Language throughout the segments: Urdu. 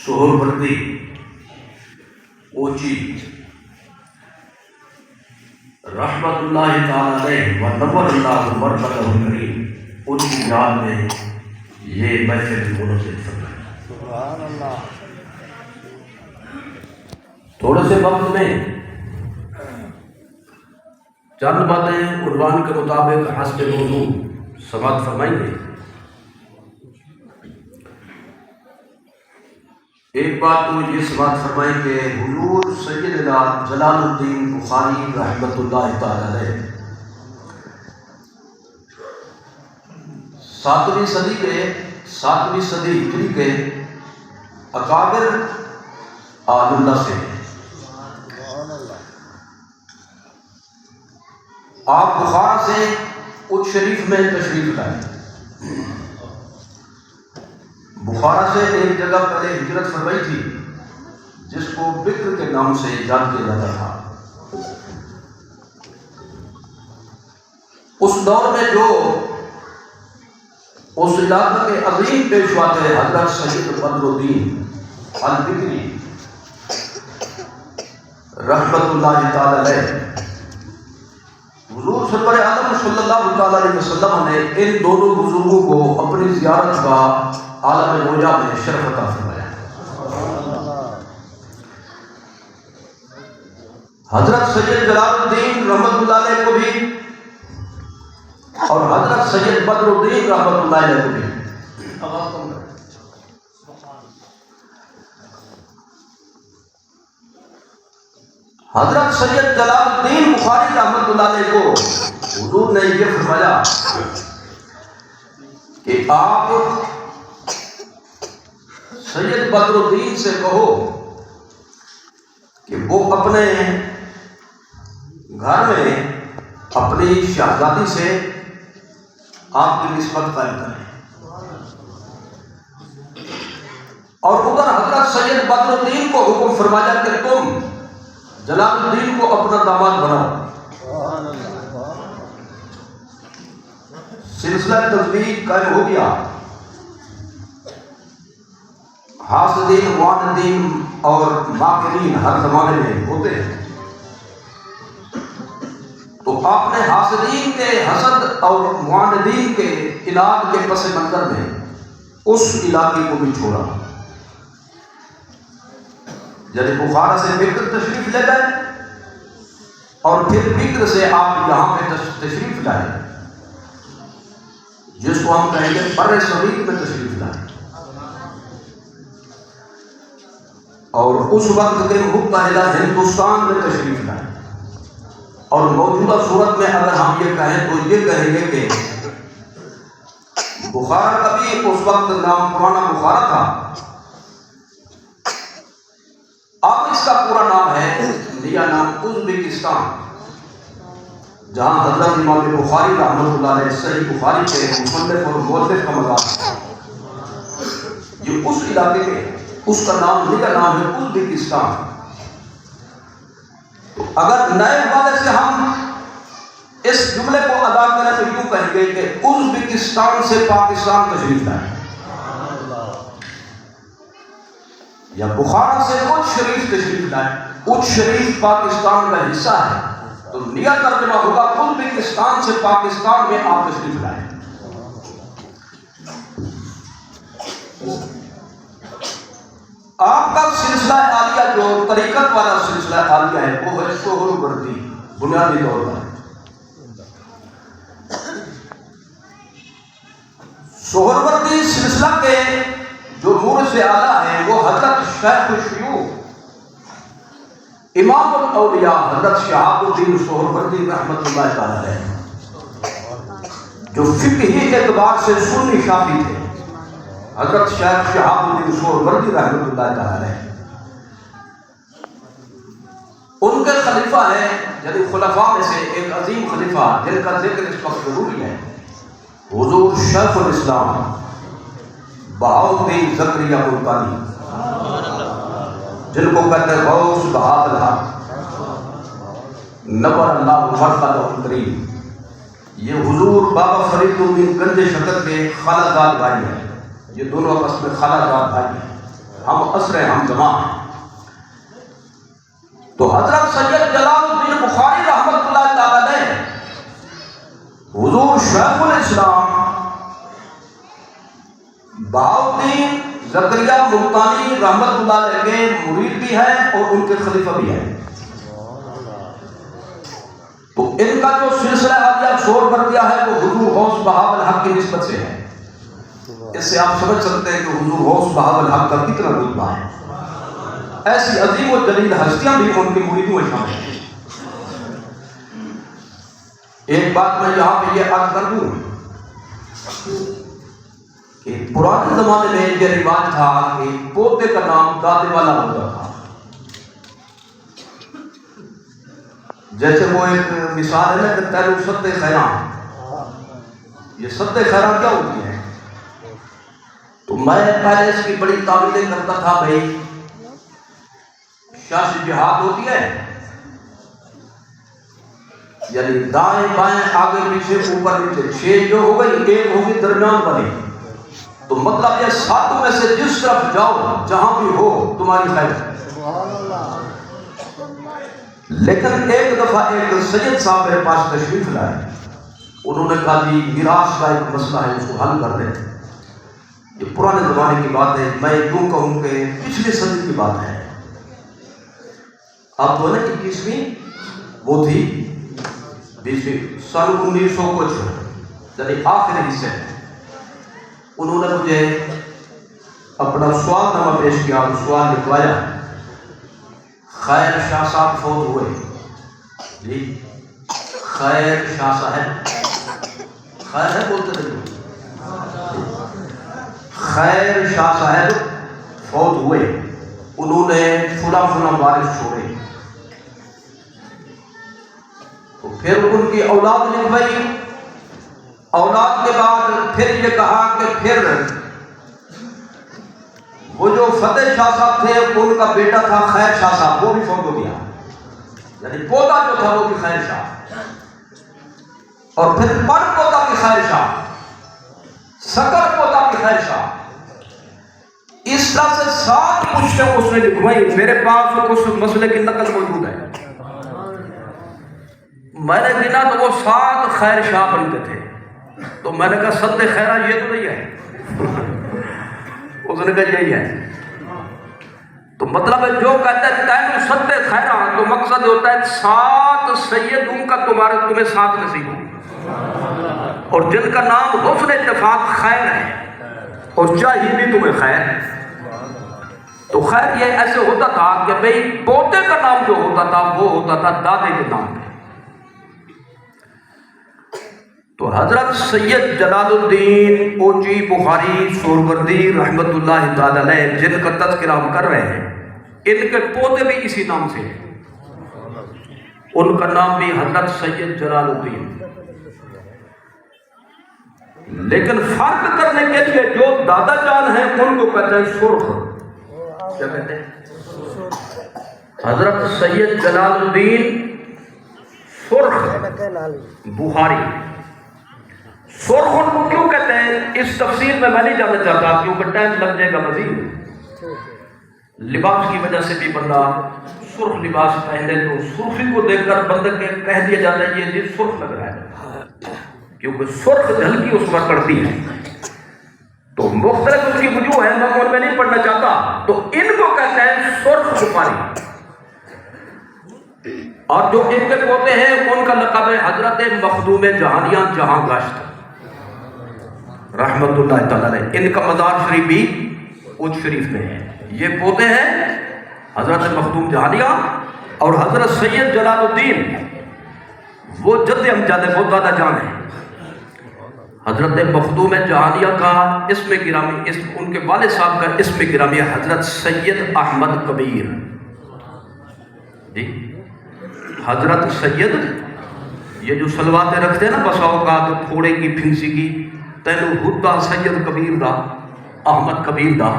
سہروردی اوچی رحمت اللہ تعالیٰ علیہ و نور اللہ مرکزہ الکریم، ان کی یاد میں یہ محفل منعقد فرمائی۔ سبحان اللہ۔ تھوڑے سے وقت میں چند باتیں عنوان کے مطابق حسب موضوع سماعت فرمائیں گے۔ ایک بات تو یہ سماعت فرمائیں کہ حضور سیدنا جلال الدین بخاری رحمۃ اللہ تعالی علیہ 7ویں صدی ہجری کے اکابر آل اللہ سے ہیں۔ آپ بخارا سے اچ شریف میں تشریف لائے۔ بخارا سے ایک جگہ پہلے ہجرت فرمائی تھی جس کو بکر کے نام سے یاد کیا جاتا تھا۔ اس دور میں جو اس علاقے کے عظیم پیشوا تھے حضرت سید بدر الدین البکری رحمت اللہ تعالی علیہ، حضور سرور عالم صلی اللہ تعالی علیہ وسلم نے ان دونوں بزرگوں کو اپنی زیارت کا عالم موجہ میں شرف عطا فرمایا۔ حضرت سید جلال الدین رحمت اللہ علیہ کو بھی اور حضرت سید بدر الدین رحمت اللہ علیہ کو بھی حضرت سید جلال الدین بخاری رحمت اللہ علیہ کو حضور نے یہ فرمایا کہ آپ سید بدر الدین سے کہو کہ وہ اپنے گھر میں اپنی شہزادی سے آپ کی نسبت قائم کریں، اور ادھر حضرت سید بدر الدین کو حکم فرمایا کہ تم جلال الدین کو اپنا داماد بناؤ۔ سلسلہ تزویج قائم ہو گیا۔ حاسدین معاندین اور ماکرین ہر زمانے میں ہوتے ہیں، تو آپ نے حاسدین کے حسد اور معاندین کے علاج کے پس منظر میں اس علاقے کو بھی چھوڑا، یعنی بخارا سے بکر تشریف لے گئے اور پھر بکر سے آپ یہاں پہ تشریف لائے، جس کو ہم کہیں گے بر صغیر میں تشریف لائے، اور اس وقت کے متحدہ ہندوستان میں تشریف لائے۔ اور موجودہ صورت میں اگر ہم یہ کہیں تو یہ کہیں گے کہ بخارا کا بھی اس وقت نام پرانا بخارا تھا، اب اس کا پورا نام ہے نیا نام ازبکستان، جہاں حضرت امام بخاری رحمۃ اللہ علیہ صحیح بخاری کے مصنف اور مؤلف کا مقام ہے۔ یہ اس علاقے کے اس کا نام نیا نام ہے ازبکستان۔ تو اگر نئے حوالے سے ہم اس جملے کو ادا کریں تو یوں کہیں گے کہ ازبکستان سے پاکستان تشریف لائے، یا بخارا سے اچ شریف تشریف لائے۔ اچ شریف پاکستان کا حصہ ہے، تو نیا ترجمہ ہوگا ازبکستان سے پاکستان میں آپ تشریف لائے۔ آپ کا سلسلہ عالیہ جو طریقت والا سلسلہ عالیہ ہے وہ ہے سہروردی، بنیادی طور پر سہروردی سلسلہ کے جو نور سے اعلیٰ ہے وہ حضرت شیخ الشیوخ امام الاولیاء حضرت شہاب الدین سہروردی رحمۃ اللہ تعالی علیہ، جو فقہی اعتبار سے سنی شافعی تھے۔ حضرت شیخ شہاب الدین سہروردی رحمۃ اللہ تعالی علیہ ان کے خلیفہ ہیں، یعنی خلفاء میں سے ایک عظیم خلیفہ جن کا ذکر اس وقت ضروری ہے، حضور شیخ الاسلام بہاؤالدین زکریا ملتانی، جن کو کہتے ہیں غوث بہاء الحق نور اللہ مرقدہ الکریم۔ یہ حضور بابا فرید الدین گنج شکر کے خالہ زاد بھائی ہیں، یہ دونوں آپس میں خالہ زاد بھائی ہیں۔ ہم عصر ہیں، ہم زمان ہیں۔ تو حضرت سید جلال الدین بخاری رحمۃ اللہ تعالی علیہ حضور شیخ الاسلام بہاؤالدین زکریا ملتانی رحمۃ اللہ علیہ کے مرید بھی ہیں اور ان کے خلیفہ بھی ہیں۔ تو ان کا جو سلسلہ عالیہ شور کر دیا ہے وہ حضور غوث بہاء الحق کی نسبت سے ہے۔ اس سے آپ سمجھ سکتے ہیں کہ حضور غوث بہاء الحق کا کتنا رتبہ ہے۔ ایسی عظیم و جلیل ہستیاں بھی ان کے مریدوں میں شامل ہیں۔ ایک بات میں یہاں پہ یہ عرض کر دوں کہ پرانے زمانے میں یہ رواج تھا کہ پوتے کا نام دادے والا ہوتا تھا۔ جیسے وہ ایک مثال ہے نا کہ تیرو سد خیران، یہ سد خیران کیا ہوتی ہے؟ تو میں پہلے اس کی بڑی تعویلیں کرتا تھا، بھائی سیاسی جہاد ہوتی ہے، یعنی دائیں بائیں آگے پیچھے اوپر نیچے، 6 جو ہو گئی، 1 ہوگی درمیان والی، تو مطلب یہ 7 میں سے جس طرف جاؤ جہاں بھی ہو تمہاری خیر ہے۔ لیکن ایک دفعہ ایک سید صاحب میرے پاس تشریف لائے، انہوں نے کہا جی میراث کا ایک مسئلہ ہے، اس کو حل کر دیں۔ یہ پرانے زمانے کی بات ہے، میں یوں کہوں کہ پچھلی صدی کی بات ہے۔ اب تو نا 21ویں وہ تھی 20ویں، سن 1900 کچھ، یعنی آخری حصے۔ انہوں نے مجھے اپنا سوال نامہ پیش کیا، سوال لکھوایا، خیر شاہ صاحب فوت ہوئے جی، خیر شاہ صاحب، خیر ہے بولتے تھے، خیر شاہ صاحب فوت ہوئے، انہوں نے فلاں فلاں وارث چھوڑے۔ تو پھر ان کی اولاد لکھوائی، اولاد کے بعد پھر یہ کہا کہ پھر وہ جو فتح شاہ صاحب تھے ان کا بیٹا تھا خیر شاہ صاحب، وہ بھی فوت ہو گیا، یعنی پوتا جو تھا وہ بھی خیر شاہ، اور پھر پڑ پوتا بھی خیر شاہ، سکر پوتا بھی خیر شاہ۔ اس طرح سے 7 پشتیں اس نے لکھوائی۔ میرے پاس اس مسئلے کی نقل موجود ہے، میں نے گنا تو وہ 7 خیر شاہ بنتے تھے۔ تو میں نے کہا سد خیرہ یہ تو نہیں ہے، اس نے کہا یہی ہے۔ تو مطلب ہے جو کہتا ہے تینو سد خیرہ، تو مقصد ہوتا ہے 7 سیدوں کا تمہیں 7 نصیب ہو، اور جن کا نام حسن اتفاق خیر ہے، اور چاہیے بھی تمہیں خیر ہے۔ تو خیر یہ ایسے ہوتا تھا کہ بھئی پوتے کا نام جو ہوتا تھا وہ ہوتا تھا دادے کے نام پہ۔ تو حضرت سید جلال الدین اوچی بخاری سہروردی رحمت اللہ تعالی علیہ جن کا تذکرہ ہم کر رہے ہیں، ان کے پوتے بھی اسی نام سے ہیں، ان کا نام بھی حضرت سید جلال الدین۔ لیکن فرق کرنے کے لیے جو دادا جان ہیں ان کو کہتے ہیں سرخ، کیا کہتے ہیں؟ حضرت سید جلال الدین سرخ بخاری۔ سرخ ان کو کیوں کہتے ہیں اس تفصیل میں نہیں جانا چاہتا کیونکہ ٹائم لگ جائے گا مزید۔ لباس کی وجہ سے بھی بندہ سرخ لباس پہنے تو سرخی کو دیکھ کر بندے کے کہہ دیا جاتا ہے یہ سرخ لگ رہا ہے، کیونکہ سرخ جھلکی اس پر پڑتی ہے۔ تو مختلف اس کی وجوہ ہے، میں ان میں نہیں پڑھنا چاہتا۔ تو ان کو کہتے ہیں سرخ بخاری، اور جو ان کے پوتے ہیں ان کا لقب ہے حضرت مخدوم جہانیاں جہاں گشت رحمت اللہ تعالی علیہ۔ ان کا مزار شریف بھی اونچ شریف میں ہے۔ یہ پوتے ہیں حضرت مخدوم جہانیاں، اور حضرت سید جلال الدین وہ جد امجد ہے، وہ دادا جان ہے۔ حضرت مخدوم جہانیہ کا اسم گرامی، ان کے والد صاحب کا اسم گرامی ہے حضرت سید احمد کبیر جی۔ حضرت سید، یہ جو سلواتیں رکھتے ہیں نا بسا اوقات پھوڑے کی پھنسی کی، تینو ہدا سید کبیر دا، احمد کبیر دا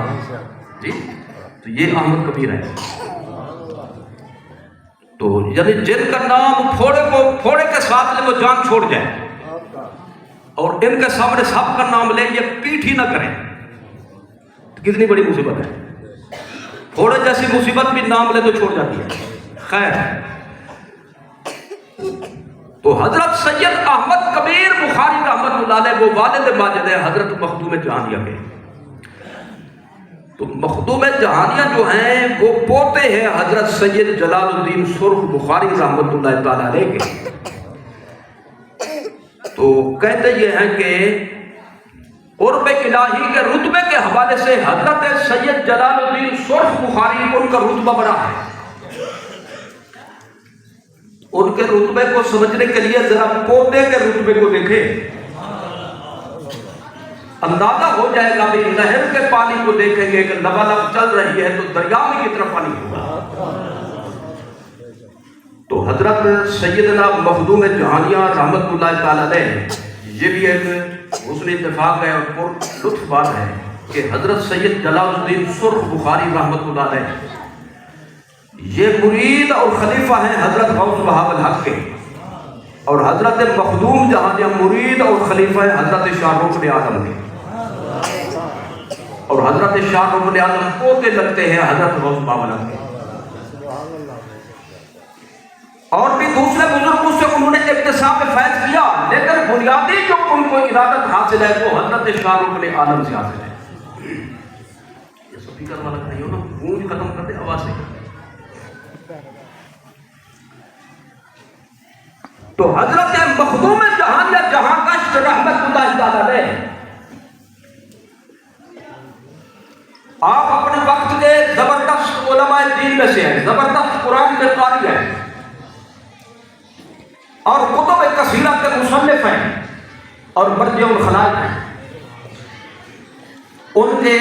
جی، تو یہ احمد کبیر ہے۔ تو یعنی جن کا نام پھوڑے کے ساتھ لے وہ جان چھوڑ جائے، اور ان کے سامنے سب کا نام لے یہ پیٹھ ہی نہ کریں، کتنی بڑی مصیبت ہے۔ تھوڑے جیسی مصیبت بھی نام لے تو چھوڑ جاتی ہے. خیر، تو حضرت سید احمد کبیر بخاری رحمۃ اللہ علیہ وہ والد ماجد ہیں حضرت مخدوم جہانیہ کے. تو مخدوم جہانیہ جو ہیں وہ پوتے ہیں حضرت سید جلال الدین سرخ بخاری رحمۃ اللہ تعالیٰ علیہ کے. تو کہتے یہ ہیں کہ قرب الہی کے رتبے کے حوالے سے حضرت سید جلال الدین سرخ بخاری ان کا رتبہ بڑا ہے. ان کے رتبے کو سمجھنے کے لیے ذرا پوتے کے رتبے کو دیکھیں، اندازہ ہو جائے گا. بھی نہر کے پانی کو دیکھیں گے کہ لبالب چل رہی ہے تو دریا میں کتنا پانی ہوگا. تو حضرت سیدنا مخدوم جہانیہ رحمت اللہ تعالیٰ علیہ، یہ بھی ایک حسن اتفاق ہے اور پر لطف بات ہے کہ حضرت سید جلال الدین سرخ بخاری رحمت اللہ علیہ یہ مرید اور خلیفہ ہیں حضرت غوث وہاب الحق کے، اور حضرت مخدوم جہانیہ مرید اور خلیفہ ہیں حضرت شاہ رکن اعظم کے، اور حضرت شاہ رکن اعظم پوتے لگتے ہیں حضرت غوث وہاب الحق کے. اور بھی دوسرے بزرگوں سے انہوں نے اکتساب فیض کیا، لیکن بنیادی جو ان کو ارادت حاصل ہے وہ حضرت شاہ رکن اعظم سے حاصل ہے. یہ سپیکر والا نہیں ہو نا، گونج ختم کر دے آواز سے. تو حضرت مخدوم جہانیہ جہاں کشت رحمت اللہ تعالیٰ علیہ، آپ اپنے وقت کے زبردست علماء دین میں سے ہیں، زبردست قرآن کے قاری ہیں اور کتب کثیرہ کے مصنف ہیں اور مرجع الخلائق ہیں. ان کے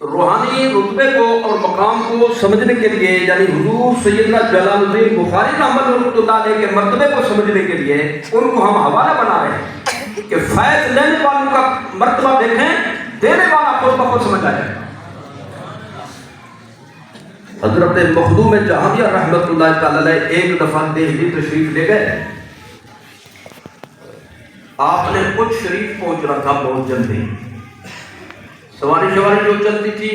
روحانی رتبے کو اور مقام کو سمجھنے کے لیے، یعنی حضور سیدنا جلال الدین بخاری رحمۃ اللہ علیہ کے مرتبے کو سمجھنے کے لیے ان کو ہم حوالہ بنا رہے ہیں کہ فیض لینے والوں کا مرتبہ دیکھیں، دینے والا خود بخود سمجھ آ جائے. حضرت مخدوم جہانیہ رحمۃ اللہ تعالیٰ علیہ ایک دفعہ دہلی تشریف لے گئے. آپ نے کچھ شریف پہنچنا تھا بہت جلدی، سواری جو چلتی تھی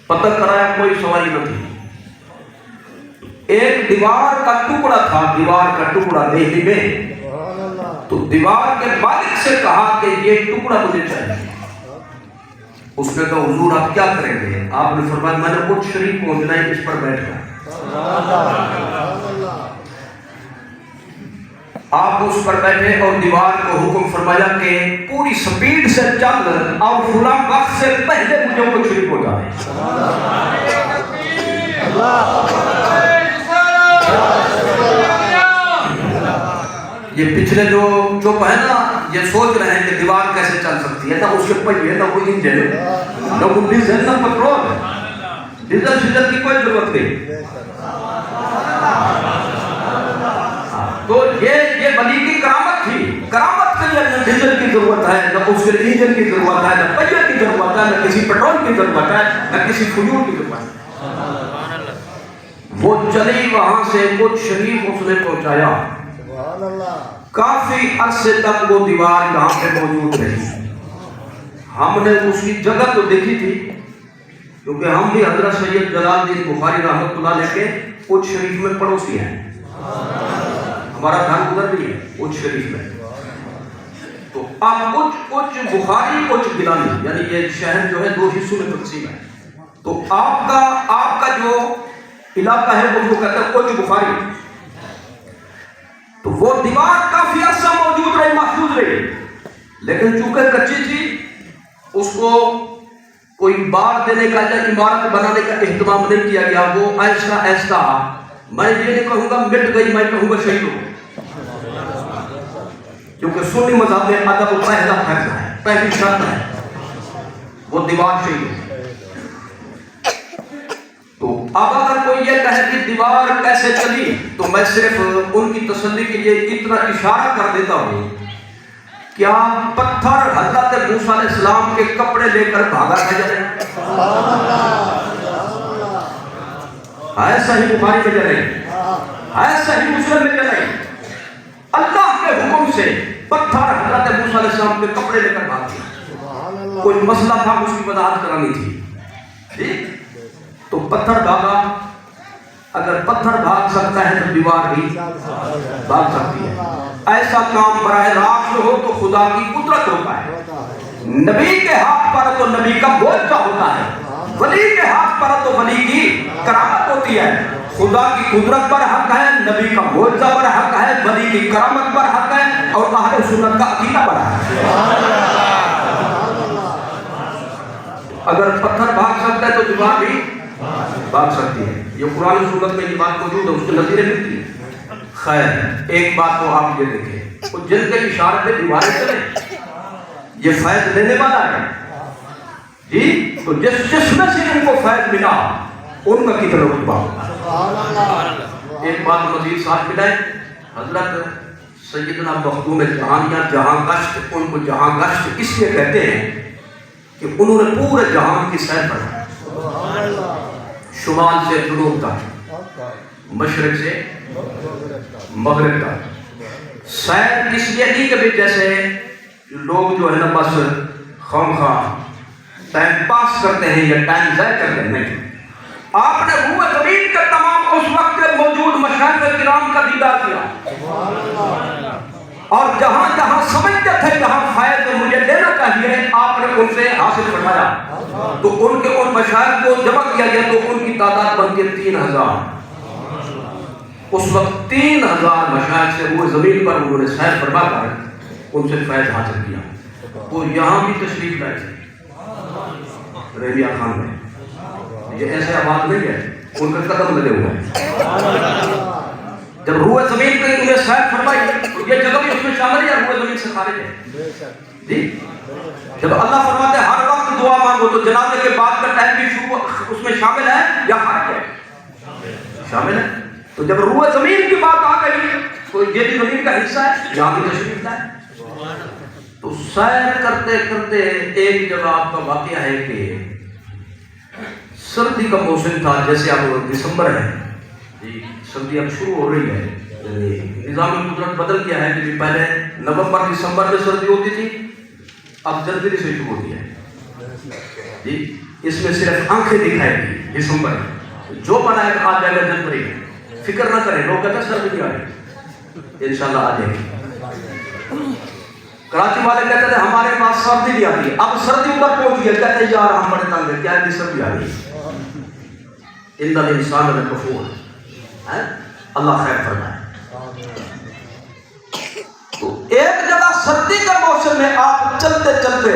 پتہ کرایا کوئی سواری نہ تھی. ایک دیوار کا ٹکڑا تھا، دیوار کا ٹکڑا دہلی میں. تو دیوار کے مالک سے کہا کہ یہ ٹکڑا مجھے چاہیے. اس نے کہا حضور آپ کیا کریں گے؟ آپ نے فرمایا میں نے کچھ شریف پہنچنا ہے، اس پر بیٹھ کر. آپ اس پر بیٹھے اور دیوار کو حکم فرمایا کہ پوری سپیڈ سے چل اور فلاں وقت سے پہلے مجھے کچھ شریف ہو جائے. یہ پچھلے جو چپ ہے نا، یہ سوچ رہے ہیں کہ دیوار کیسے چل سکتی ہے، نہ اس کے پہیے، نہ کوئی انجن، نہ کوئی ڈیزل، نہ پیٹرول. ڈیزل شیزل کی کوئی ضرورت نہیں. تو یہ ولی کی کرامت تھی. کرامت کے لیے نہ ڈیزل کی ضرورت ہے، نہ اس کے انجن کی ضرورت ہے، نہ پہیے کی ضرورت ہے، نہ کسی پیٹرول کی ضرورت ہے، نہ کسی فیول کی ضرورت ہے. وہ چلی وہاں سے کچھ شریف اس نے پہنچایا. کافی عرصے تک وہ دیوار یہاں پہ موجود رہی. ہم نے اس کی جگہ تو دیکھی تھی کیونکہ ہم بھی حضرت سید جلال الدین بخاری رحمۃ اللہ علیہ کے کچھ شریف میں پڑوسی ہیں. ہمارا گھر ادھر بھی ہے کچھ شریف میں. تو اب کچھ بخاری کچھ گیلانی، یعنی یہ شہر جو ہے دو حصوں میں تقسیم ہے. تو آپ کا جو علاقہ ہے وہ کہتے ہیں کچھ بخاری. تو وہ دیوار کافی عرصہ موجود رہی، محفوظ رہی، لیکن چونکہ کچی تھی اس کو کوئی بار دینے کا یا عمارت بنانے کا اہتمام نہیں کیا گیا. وہ ایسا میں یہ نہیں کہوں گا مٹ گئی، میں کہوں گا شہید ہو گئی. کیونکہ سنی مذہب میں ادب پہلا فرض ہے، پہلی شرط ہے، وہ دیوار شہید ہے. تو اب اگر کوئی یہ کہے کہ دیوار کیسے چلی تو میں صرف ان کی تسلی کے لیے اتنا اشارہ کر دیتا ہوں. کیا پتھر حضرت موسیٰ علیہ السلام کے کپڑے لے کر بھاگا ہے جائے؟ ہے صحیح بخاری میں چلے، ہے صحیح مسلم میں چلے. اللہ کے حکم سے پتھر حضرت موسیٰ علیہ السلام کے کپڑے لے کر بھاگ گیا. کوئی مسئلہ تھا، اس کی وضاحت کرانی تھی. تو پتھر بھاگا، اگر پتھر بھاگ سکتا ہے تو دیوار بھی بھاگ سکتی ہے۔ ایسا کام براہ راست ہو تو خدا کی قدرت ہوتا ہے۔ نبی کے ہاتھ پر تو نبی کا معجزہ ہوتا ہے، ولی کے ہاتھ پر تو ولی کی کرامت ہوتی ہے۔ خدا کی قدرت پر حق ہے، نبی کا معجزہ پر حق ہے، ولی کی کرامت پر حق ہے، اور اہل سنت کا عقیدہ پر حق ہے۔ اگر پتھر بھاگ سکتا ہے تو دیوار بھی بھاگ سکتی ہے۔ یہ قرآن سنت میں یہ بات موجود ہے، اس کی نظیریں ملتی ہیں۔ خیر، ایک بات تو آپ یہ دیکھیں، وہ جن کے اشارے پہ دیواریں چلیں، یہ فیض لینے والا ہے جی، تو جس میں سے ان کو فیض ملا ان کا کتنا رتبہ ہوگا۔ ایک بات مزید ساتھ ملائے، حضرت سیدنا مخدوم جہان یا جہاں گشت، ان کو جہاں گشت اس لیے کہتے ہیں کہ انہوں نے پورے جہان کی سیر پر، شمال سے جنوب تک، مشرق سے مغرب تک سیر اس لیے نہیں کہ جیسے لوگ جو ہے نا بس خواہ ٹائم پاس کرتے ہیں یا ٹائم ضائع کرتے ہیں، نہیں، آپ نے روح زمین کے تمام اس وقت کے موجود مشائخ کرام کا دیدار کیا، اور جہاں جہاں سمجھتے تھے جہاں فائد مجھے لینا چاہیے آپ نے ان سے حاصل فرمایا، تو ان کے ان مشائخ کو جمع کیا گیا تو ان کی تعداد بنتی ہے 3000۔ اس وقت 3000 مشائخ سے روح زمین پر انہوں نے سیر فرما کر ان سے فیض حاصل کیا۔ وہ یہاں بھی تشریف لائے تھے رحمیہ خان میں، یہ ایسے آباد نہیں ہے، ان کے قدم لگے ہوئے ہیں۔ جب روح زمین پہ انہیں سیر فرمائی تو یہ جگہ بھی اس میں شامل ہے، روح زمین سے خارج ہے جی۔ جب اللہ فرماتے ہیں ہر وقت دعا مانگو، تو جنازے کے بعد کا ٹائم بھی اس میں شامل ہے یا خارج ہے؟ شامل ہے۔ تو جب روح زمین کی بات آ گئی تو یہ بھی زمین کا حصہ ہے، یہاں بھی تشریف لائے۔ تو سیر کرتے کرتے ایک جگہ آپ کا واقعہ ہے کہ سردی کا موسم تھا، جیسے اب دسمبر ہے جی، سردی اب شروع ہو رہی ہے، نظام قدرت بدل گیا ہے کہ پہلے نومبر دسمبر میں سردی ہوتی تھی، اب جنوری سے شروع ہوتی ہے جی۔ اس میں صرف آنکھیں دکھائے گی دسمبر میں، جو بنائے گا آ جائے گا جنوری میں، فکر نہ کریں، لوگ کہتے ہیں سردی نہیں آ رہی، انشاءاللہ آ جائے گی۔ کراچی والے کہتے تھے ہمارے پاس سردی نہیں آتی، اب سردی اوپر پہنچ گیا، کہتے ہیں یار ہم بڑے تنگ ہیں، کیا ہے سردی آ رہی ہے۔ ان الانسان لکفور، اللہ خیر فرمائے۔ تو ایک جگہ سردی کا موسم میں آپ چلتے چلتے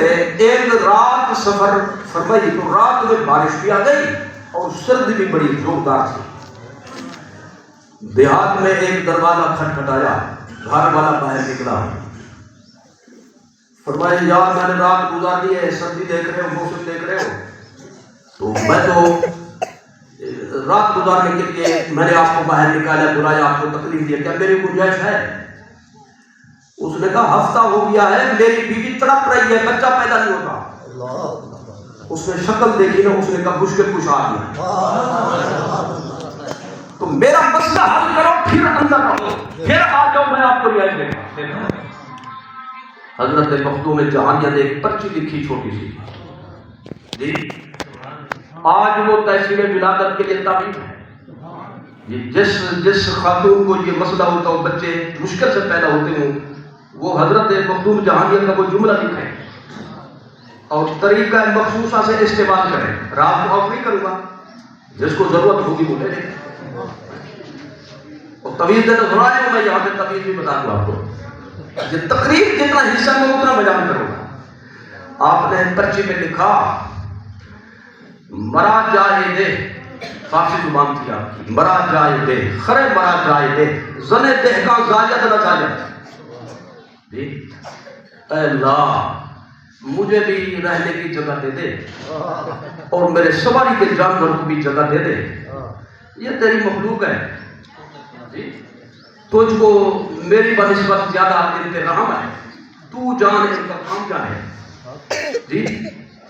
ایک رات سفر فرمائی، تو رات میں بارش بھی آ گئی اور سردی بھی بڑی زوردار تھی۔ دیہات میں ایک دروازہ کھٹکھٹایا، گھر والا باہر نکلا، فرمایا یار میں نے رات گزار دی ہے، سردی دیکھ رہے ہو، موسم دیکھ رہے ہو، تو میں تو رات گزارنے کے لیے میں نے آپ کو باہر نکالا، بلایا، آپ کو تکلیف دیا، کیا میری گنجائش ہے؟ اس نے کہا ہفتہ ہو گیا ہے، میری بیوی تڑپ رہی ہے، بچہ پیدا نہیں ہوتا۔ اس نے شکل دیکھی نا، اس نے کہا مشکل کچھ آ گیا، تو میرا مسئلہ حل کرو، پھر اندر رہو، پھر آ جاؤ، میں آپ کو رعایت دے گا۔ حضرت مخدوم جہانیہ نے ایک پرچی لکھی چھوٹی سی جی، آج وہ تحصیل ولادت کے لیے تعمیر ہے، جس خاتون کو یہ مسئلہ ہوتا ہو، بچے مشکل سے پیدا ہوتے ہوں، وہ حضرت مخدوم جہانیہ کا وہ جملہ لکھیں اور طریقہ مخصوصہ سے استعمال کریں۔ رات کو آف نہیں کروں گا، جس کو ضرورت ہوگی وہ لے لیں، اور طویل دینا ضرور ہے، میں یہاں پہ طویل بھی بتا دوں آپ کو، یہ تقریب جتنا حصہ میں اتنا بیان کروں گا۔ آپ نے پرچی میں لکھا مرا جائے دے، فارسی زبان تھی آپ کی، مرا جائے دے، خرے مرا جائے دے، زنے دہکا زاید نہ زاید جی، اے اللہ مجھے بھی رہنے کی جگہ دے دے اور میرے سواری کے جانور کو بھی جگہ دے دے، یہ تیری مخلوق ہے جی، تجھ کو میری بنسبت زیادہ انتظام ہے، تو جان ان کا کام جانے جی۔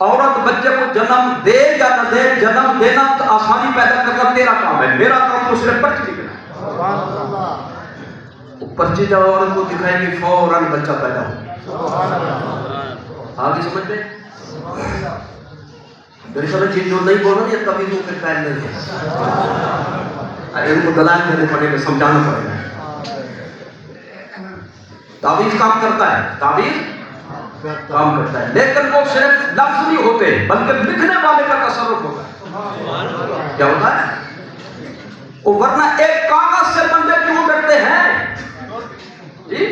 عورت بچے کو جنم دے یا نہ دے، جنم دینا تو آسانی پیدا کرنا تیرا کام ہے، میرا کام تو صرف پرچی لکھنا ہے۔ پرچی جب عورت کو دکھائے گی فوراً بچہ پیدا ہو، آگے سمجھ میں میری سمجھ چیز جو نہیں بول رہا یہ تعویذوں کے قائل نہیں ہے، ان کو دلائل دینے پڑے گا، سمجھانا پڑے گا۔ تعویذ کام کرتا ہے، تعویذ کام کرتا ہے، لیکن وہ صرف لفظ نہیں ہوتے بلکہ لکھنے والے کا تصرف ہوتا ہے۔ کیا ہوتا ہے؟ ورنہ ایک کاغذ سے بندے کیوں ڈرتے ہیں؟ جی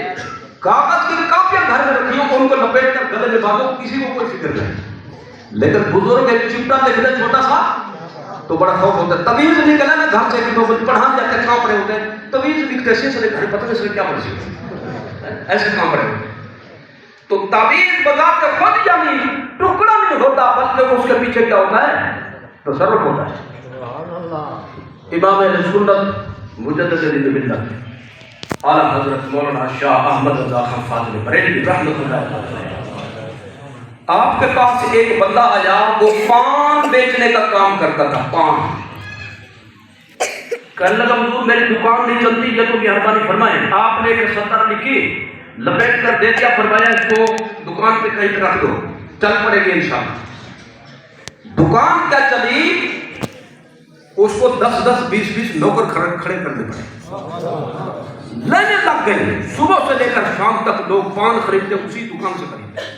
کاغذ کی کاپیاں گھر میں رکھی ہوں، ان کو لپیٹ کر گلے میں باندھو، کسی کو کوئی فکر نہیں، لیکن بزرگ ایک چمٹا لکھنے چھوٹا سا تو بڑا خوف ہوتا ہے۔ تعویذ نکلا نا گھر سے کہ دو بچے پڑھانے جاتے کہاں پڑے ہوتے ہیں، تعویذ لکھتے سے گھر پتہ نہیں کیا مرضی ایسے کہاں پڑے ہوتے ہیں۔ تو تعویذ بذات خود یعنی ٹکڑا نہیں ہوتا بلکہ اس کے پیچھے کیا ہوتا ہے؟ تصرف ہوتا ہے۔ امام اہل سنت مجدد دین ملت اعلیٰ حضرت مولانا شاہ احمد رضا خان فاضل بریلوی رحمۃ اللہ علیہ، آپ کے پاس ایک بندہ آیا، وہ پان بیچنے کا کام کرتا تھا، پان۔ کہنے لگا حضور میری دکان نہیں چلتی، یہ تو مہربانی فرمائیں۔ آپ نے ایک سطر لکھی، لپیٹ کر دے دیا، فرمایا اس کو دکان پہ کہیں رکھ دو، چل پڑے گی انشاءاللہ۔ دکان کیا چلی، اس کو 10-10 20-20 نوکر کھڑے کرنے پڑے، لینے لگ گئے، صبح سے لے کر شام تک لوگ پان خریدتے، اسی دکان سے خریدتے۔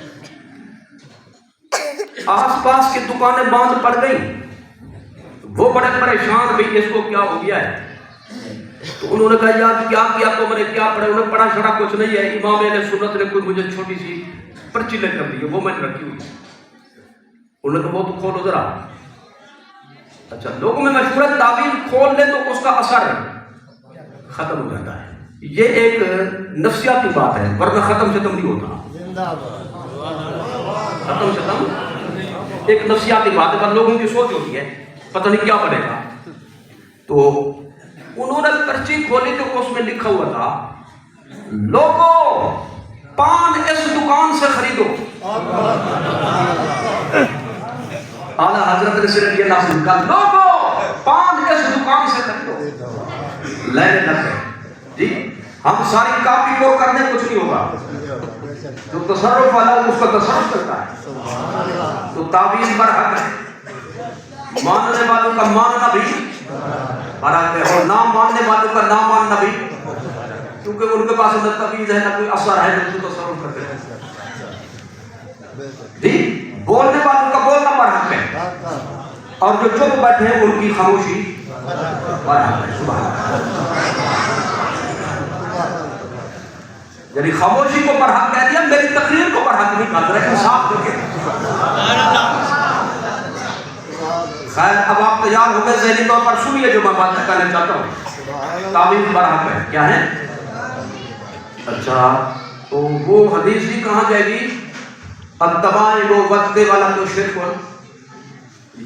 آس پاس کی دکانیں بند پڑ گئی، وہ بڑے پریشان، بھی اس کو کیا ہو گیا ہے؟ تو انہوں نے کہا یار کیا کیا تو میں نے کیا پڑھا؟ انہوں نے پڑھا چھڑا کچھ نہیں ہے، امام اہل سنت نے کوئی مجھے چھوٹی سی پرچی لے کر دی ہے، وہ میں نے رکھی ہوئی۔ انہوں نے کہا وہ تو کھولو ذرا۔ اچھا لوگوں میں مشہور ہے تعویذ کھول لے تو اس کا اثر ختم ہو جاتا ہے، یہ ایک نفسیاتی بات ہے، ورنہ ختم سے نہیں ہوتا، ختم سے ایک نفسیاتی بات ہے، پر لوگوں کی سوچ ہوتی ہے پتہ نہیں کیا بنے گا۔ تو انہوں نے پرچی کھولی تو اس میں لکھا ہوا تھا لوگوں پان اس دکان سے خریدو۔ اعلیٰ حضرت نے صرف یہ لفظ کہا لوگوں پان اس دکان سے خریدو، لینے لگے۔ جی ہم ساری کاپی کو کرنے کچھ نہیں ہوگا، جو تصرف والا اس کا تصرف کرتا ہے۔ تو تعویذ برحق ہے، ماننے والوں کا ماننا بھی برحق ہے، اور نہ ماننے والوں کا نہ ماننا بھی، کیونکہ ان کے پاس نہ تعویذ ہے نہ کوئی اثر ہے، جو تصرف کرتے ہیں۔ جی بولنے والوں کا بولنا برحق ہے، اور جو چپ بیٹھے ہیں ان کی خاموشی برحق ہے۔ سبحان اللہ، یعنی خاموشی کو برحق کہہ دیا، میری تقریر کو برحق نہیں کہا، ذرا انصاف کر کے۔ خیر اب آپ تیار ہو گئے ذہنی طور پر، سنیے جو میں بات کرنا چاہتا ہوں۔ تعویذ برحق ہے، کیا ہے؟ اچھا تو وہ حدیث بھی کہاں جائے گی؟ التبائب وقت والا تو شرک،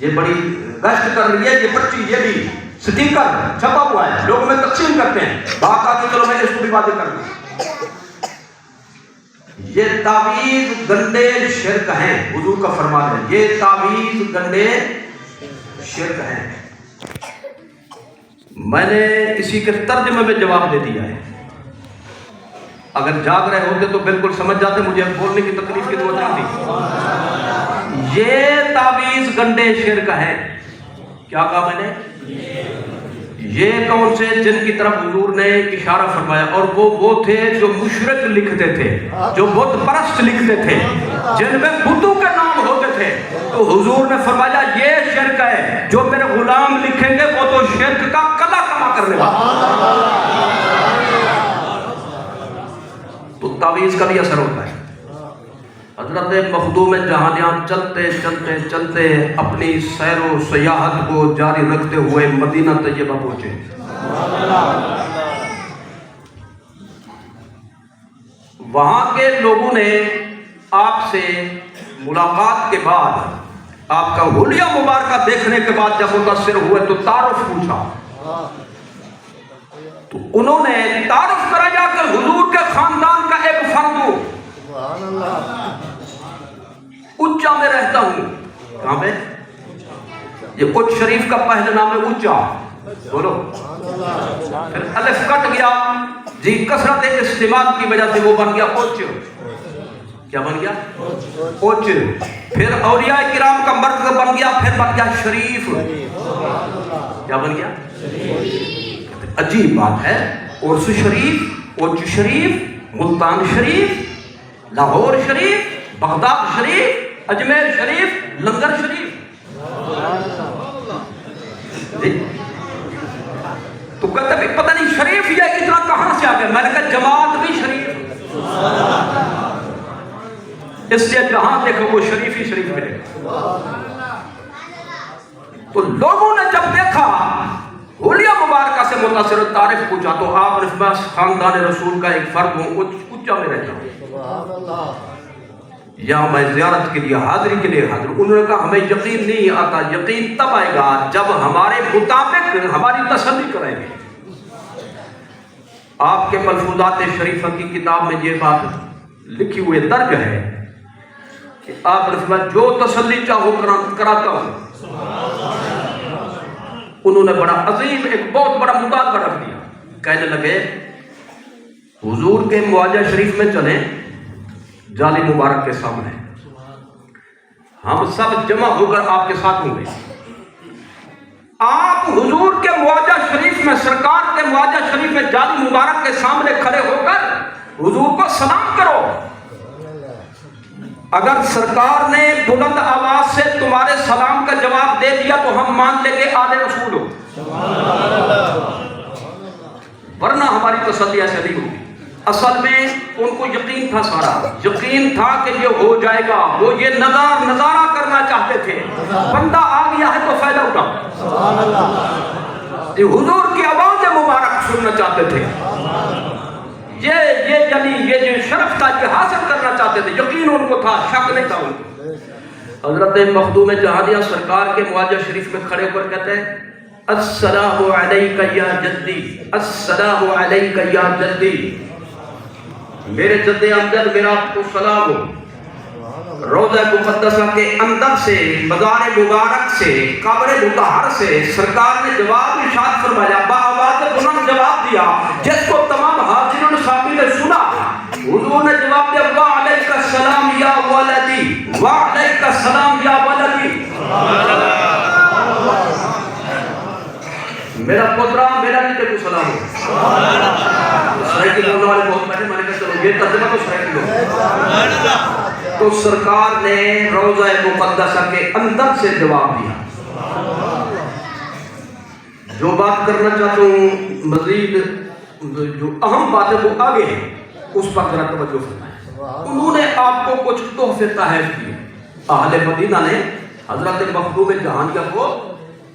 یہ بڑی گشت کر رہی ہے، یہ پرچی، یہ بھی سٹیکر چھپا ہوا ہے، لوگ میں تقسیم کرتے ہیں، بات آ کے چلو میں اس کو بھی واضح کر دوں۔ یہ تعویذ گندے شرک ہیں، حضور کا فرمان ہے، یہ تعویذ گندے شرک ہیں۔ میں نے اسی کے ترجمے میں جواب دے دیا ہے، اگر جاگ رہے ہوتے تو بالکل سمجھ جاتے، مجھے بولنے کی تکلیف کی ضرورت نہیں تھی۔ یہ تعویذ گندے شرک ہے، کیا کہا میں نے؟ یہ کون سے؟ جن کی طرف حضور نے اشارہ فرمایا، اور وہ تھے جو مشرک لکھتے تھے، جو بت پرست لکھتے تھے، جن میں بتوں کے نام ہوتے تھے۔ تو حضور نے فرمایا یہ شرک ہے، جو میرے غلام لکھیں گے وہ تو شرک کا کلا کما کرنے والا۔ تو تعویذ کا بھی اثر ہوتا ہے۔ حضرت مخدوم جہانیاں چلتے چلتے چلتے اپنی سیر و سیاحت کو جاری رکھتے ہوئے مدینہ طیبہ پہنچے۔ وہاں کے لوگوں نے آپ سے ملاقات کے بعد، آپ کا حلیہ مبارکہ دیکھنے کے بعد جب متاثر ہوئے تو تعارف پوچھا، تو انہوں نے تعارف کرایا کہ حضور کے خاندان کا ایک فرد ہوں، اچا میں رہتا ہوں۔ کہاں میں؟ یہ اچ شریف کا پہلا نام ہے اچا، بولو، پھر الف کٹ گیا، جی کثرت استعمال کی وجہ سے وہ بن گیا اچ۔ کیا بن گیا؟ اوچ. پھر اولیاء کرام کا مرکز بن گیا، پھر بن گیا شریف. کیا بن گیا؟ عجیب بات ہے. ارس شریف، اوچ شریف، ملتان شریف، لاہور شریف، بغداد شریف، اجمیر شریف، لنگر شریف. تو کہتے ہیں پتہ نہیں شریف یہ اتنا کہاں سے آ گیا. میں نے کہا جماعت بھی شریف، اس لیے جہاں دیکھو وہ شریف ہی شریف ملے گا. تو لوگوں نے جب دیکھا حلیہ مبارکہ سے متاثر تعریف پوچھا تو آپ نے بس خاندان رسول کا ایک فرد ہوں، اچھا میں رہتا ہوں یا میں زیارت کے لیے حاضری کے لیے حاضر. انہوں نے کہا ہمیں یقین نہیں آتا. یقین تب آئے گا جب ہمارے مطابق ہماری تسلی کریں گے. آپ کے ملفوظات شریفہ کی کتاب میں یہ بات لکھی ہوئی درج ہے کہ آپ نے جو تسلی چاہو کراتا ہوں. انہوں نے بڑا عظیم ایک بہت بڑا مطالبہ رکھ دیا. کہنے لگے حضور کے معاجہ شریف میں چلیں جالی مبارک کے سامنے، ہم سب جمع ہو کر آپ کے ساتھ ہوں گے. آپ حضور کے معاجہ شریف میں، سرکار کے معاجہ شریف میں جالی مبارک کے سامنے کھڑے ہو کر حضور کو سلام کرو. اگر سرکار نے بلند آواز سے تمہارے سلام کا جواب دے دیا تو ہم مان لیں گے آل رسول ہو، ورنہ ہماری تسلی ایسے نہیں ہوگی. اصل میں ان کو یقین تھا، سارا یقین تھا کہ یہ ہو جائے گا. وہ یہ نظارہ کرنا چاہتے تھے. بندہ آ گیا ہے تو فائدہ اٹھا. حضور کی آواز مبارک سننا چاہتے تھے. یہ جو شرف تھا یہ حاصل کرنا چاہتے تھے. یقین ان کو تھا، شک نہیں تھا ان کو. حضرت مخدوم جہادیہ سرکار کے معاجہ شریف میں کھڑے ہو کر کہتے ہیں السلام علیکہ یا جدی، السلام علیکہ یا جدی، میرے جد امجد میرا آپ کو سلام ہو. روضہ مقدسہ کے اندر سے، مزار مبارک سے، قبر مطہر سے سرکار نے جواب ارشاد فرمایا، بآواز بلند جواب دیا جس کو تمام حاضرین سامعین نے سنا. حضور نے جواب دیا وعلیک السلام یا ولدی، وعلیک السلام یا ولدی. میرا پوترا، میرا بھی تیرے کو سلام ہو. سرائکی بولنے والے بہت بیٹھے، میں نے کہا چلو یہ ترجمہ تو سرائکی لو. تو سرکار نے روضہ مقدسہ کے اندر سے جواب دیا. جو بات کرنا چاہتا ہوں مزید جو اہم بات ہے وہ آگے ہے، اس پر ذرا توجہ فرمائیں. انہوں نے آپ کو کچھ تحفے تحائف کیے. اہل مدینہ نے حضرت مخدوم جہانیہ کو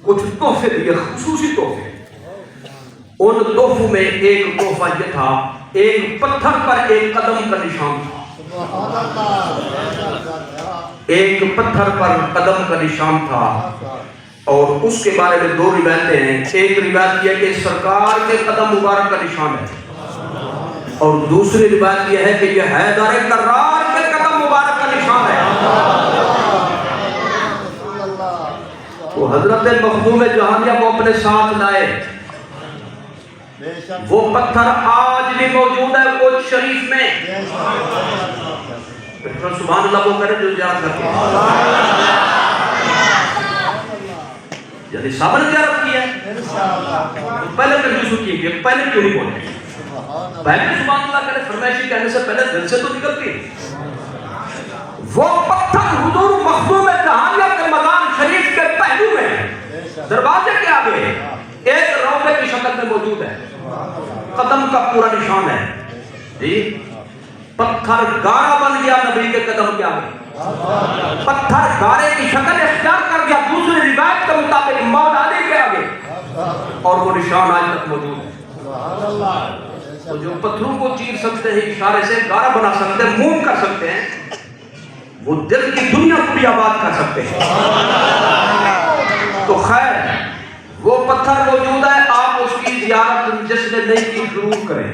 کچھ تحفے دیے، خصوصی تحفے. ان تحفوں میں ایک تحفہ یہ تھا، ایک پتھر پر ایک قدم کا نشان تھا. ایک پتھر پر قدم کا نشان تھا. اور اس کے بارے میں دو روایتیں ہیں. ایک روایت یہ کہ سرکار کے قدم مبارک کا نشان ہے، اور دوسری روایت یہ ہے کہ یہ حیدر کرار کے قدم مبارک کا نشان ہے. وہ حضرت مخدوم جہانیہ کو اپنے ساتھ لائے. وہ پتھر آج بھی موجود ہے اوچ شریف میں. سبحان اللہ وہ کرے جو زیارت کرتے ہیں. یعنی صبر زیارت کی ہے. پہلے تجویز کی ہے، پہلے کیوں نہیں بولے؟ پہلے سبحان اللہ کرے فرمائشی کہنے سے پہلے دل سے تو نکلتی. وہ پتھر حضور مخدوم جہانیہ کے مزار شریف کے پہلو میں دروازے کے آگے ایک روضے کی شکل میں موجود ہے. قدم کا پورا نشان ہے. جی پتھر گارا بن گیا نبی کے قدم کے آگے. پتھر گارے کی شکل اختیار کر گیا دوسری روایت کے مطابق مولا علی کے آگے، اور وہ نشان آج تک موجود ہے. تو جو پتھروں کو چیر سکتے ہیں، اشارے سے گارا بنا سکتے ہیں، موم کر سکتے ہیں، وہ دل کی دنیا کو بھی آباد کر سکتے ہیں. تو خیر وہ پتھر موجود ہے. آپ اس کی زیارت جس نے نہیں کی ضرور کریں.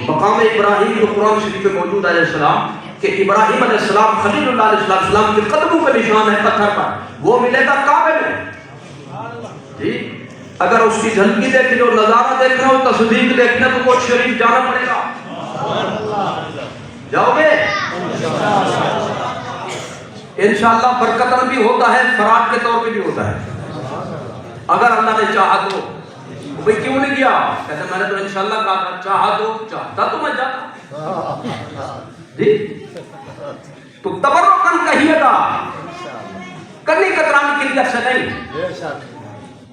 مقام ابراہیم جو قرآن شریف میں موجود ہے علیہ السلام کہ ابراہیم علیہ السلام خلیل اللہ علیہ السلام کے قدموں کا نشان ہے پتھر پر، وہ ملے گا کعبے میں. جی اگر اس کی جھلکی دیکھنی ہو، نظارہ دیکھنا ہو، تصدیق دیکھنا تو وہ شریف جانا پڑے گا. جاؤ گے انشاءاللہ؟ برکتن بھی ہوتا ہے، فراڈ کے طور پہ بھی ہوتا ہے۔ اگر اللہ نے چاہا تو بھئی کیوں نہیں کیا؟ کہتے میں نے تو انشاءاللہ کہا تھا، چاہا تو چاہتا تو میں جاتا جی۔ تو تبرکن کہیے گا، کنی کترانی کی نیت سے نہیں۔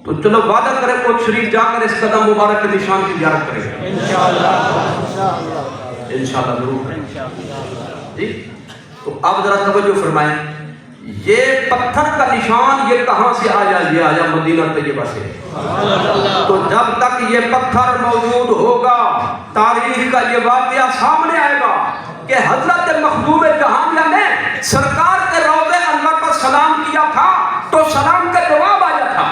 تو چلو وعدہ کریں کوچ شریف جا کر اس قدم مبارک کے نشان کی زیارت کریں گے انشاءاللہ ضرور جی۔ تو آپ ذرا توجہ فرمائیں، یہ پتھر کا نشان یہ کہاں سے آیا؟ یہ آیا مدینہ طیبہ سے۔ تو جب تک یہ پتھر موجود ہوگا تاریخ کا یہ واقعہ سامنے آئے گا کہ حضرت مخدوم جہانیہ نے سرکار کے روضے انور پر سلام کیا تھا تو سلام کا جواب آیا تھا۔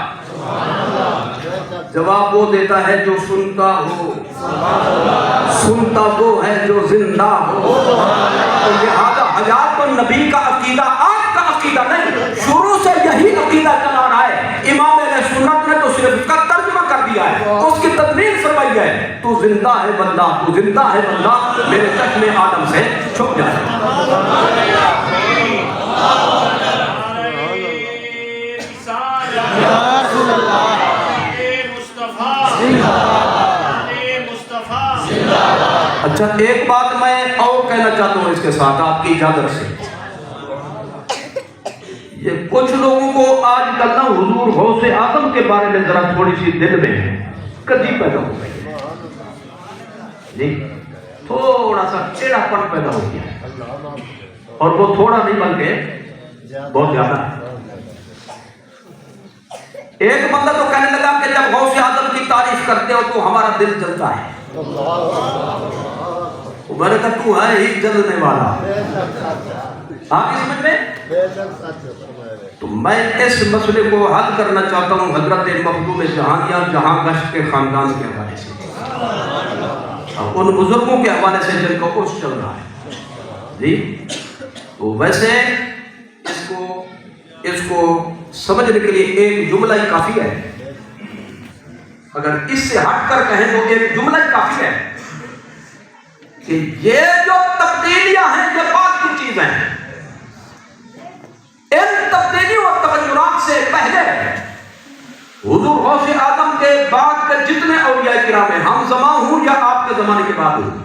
جواب وہ دیتا ہے جو سنتا ہو، سنتا وہ ہے جو زندہ ہو۔ تو لہذا حیات النبی کا عقیدہ آپ کا عقیدہ نہیں، شروع سے یہی عقیدہ چلا رہا ہے۔ امام اہل سنت نے تو صرف اس کا ترجمہ کر دیا ہے، اس کی تدوین فرمائی ہے، تو زندہ ہے بندہ، تو زندہ ہے بندہ، میرے چشم آدم سے چھپ جائے۔ اچھا ایک بات میں اور کہنا چاہتا ہوں اس کے ساتھ آپ کی اجازت سے، یہ کچھ لوگوں کو آج کل نا حضور غوث اعظم کے بارے میں ذرا تھوڑی سی دل میں کدی پیدا ہو گئی جی، تھوڑا سا ٹیڑھا پن پیدا ہو گیا، اور وہ تھوڑا نہیں بلکہ بہت زیادہ ہے۔ ایک بندہ تو کہنے لگا کہ جب غوث اعظم کی تعریف کرتے ہو تو ہمارا دل جلتا ہے۔ میں نے کہا تو ہے ہی جلنے والا، آپ کی سمجھ میں؟ تو میں اس مسئلے کو حل کرنا چاہتا ہوں حضرت مخدوم جہانیہ جہاں گشت کے خاندان کے حوالے سے، ان بزرگوں کے حوالے سے جن کا عرص چل رہا ہے جی۔ تو ویسے اس کو سمجھنے کے لیے ایک جملہ ہی کافی ہے، اگر اس سے ہٹ کر کہیں تو ایک جملہ ہی کافی ہے کہ یہ جو تبدیلیاں ہیں یہ بات کی چیزیں ہیں۔ ان تبدیلیوں اور تغیرات سے پہلے حضور غوث اعظم کے بعد کے جتنے اولیاء کرام ہیں، ہم زمان ہوں یا آپ کے زمانے کے بعد ہوں،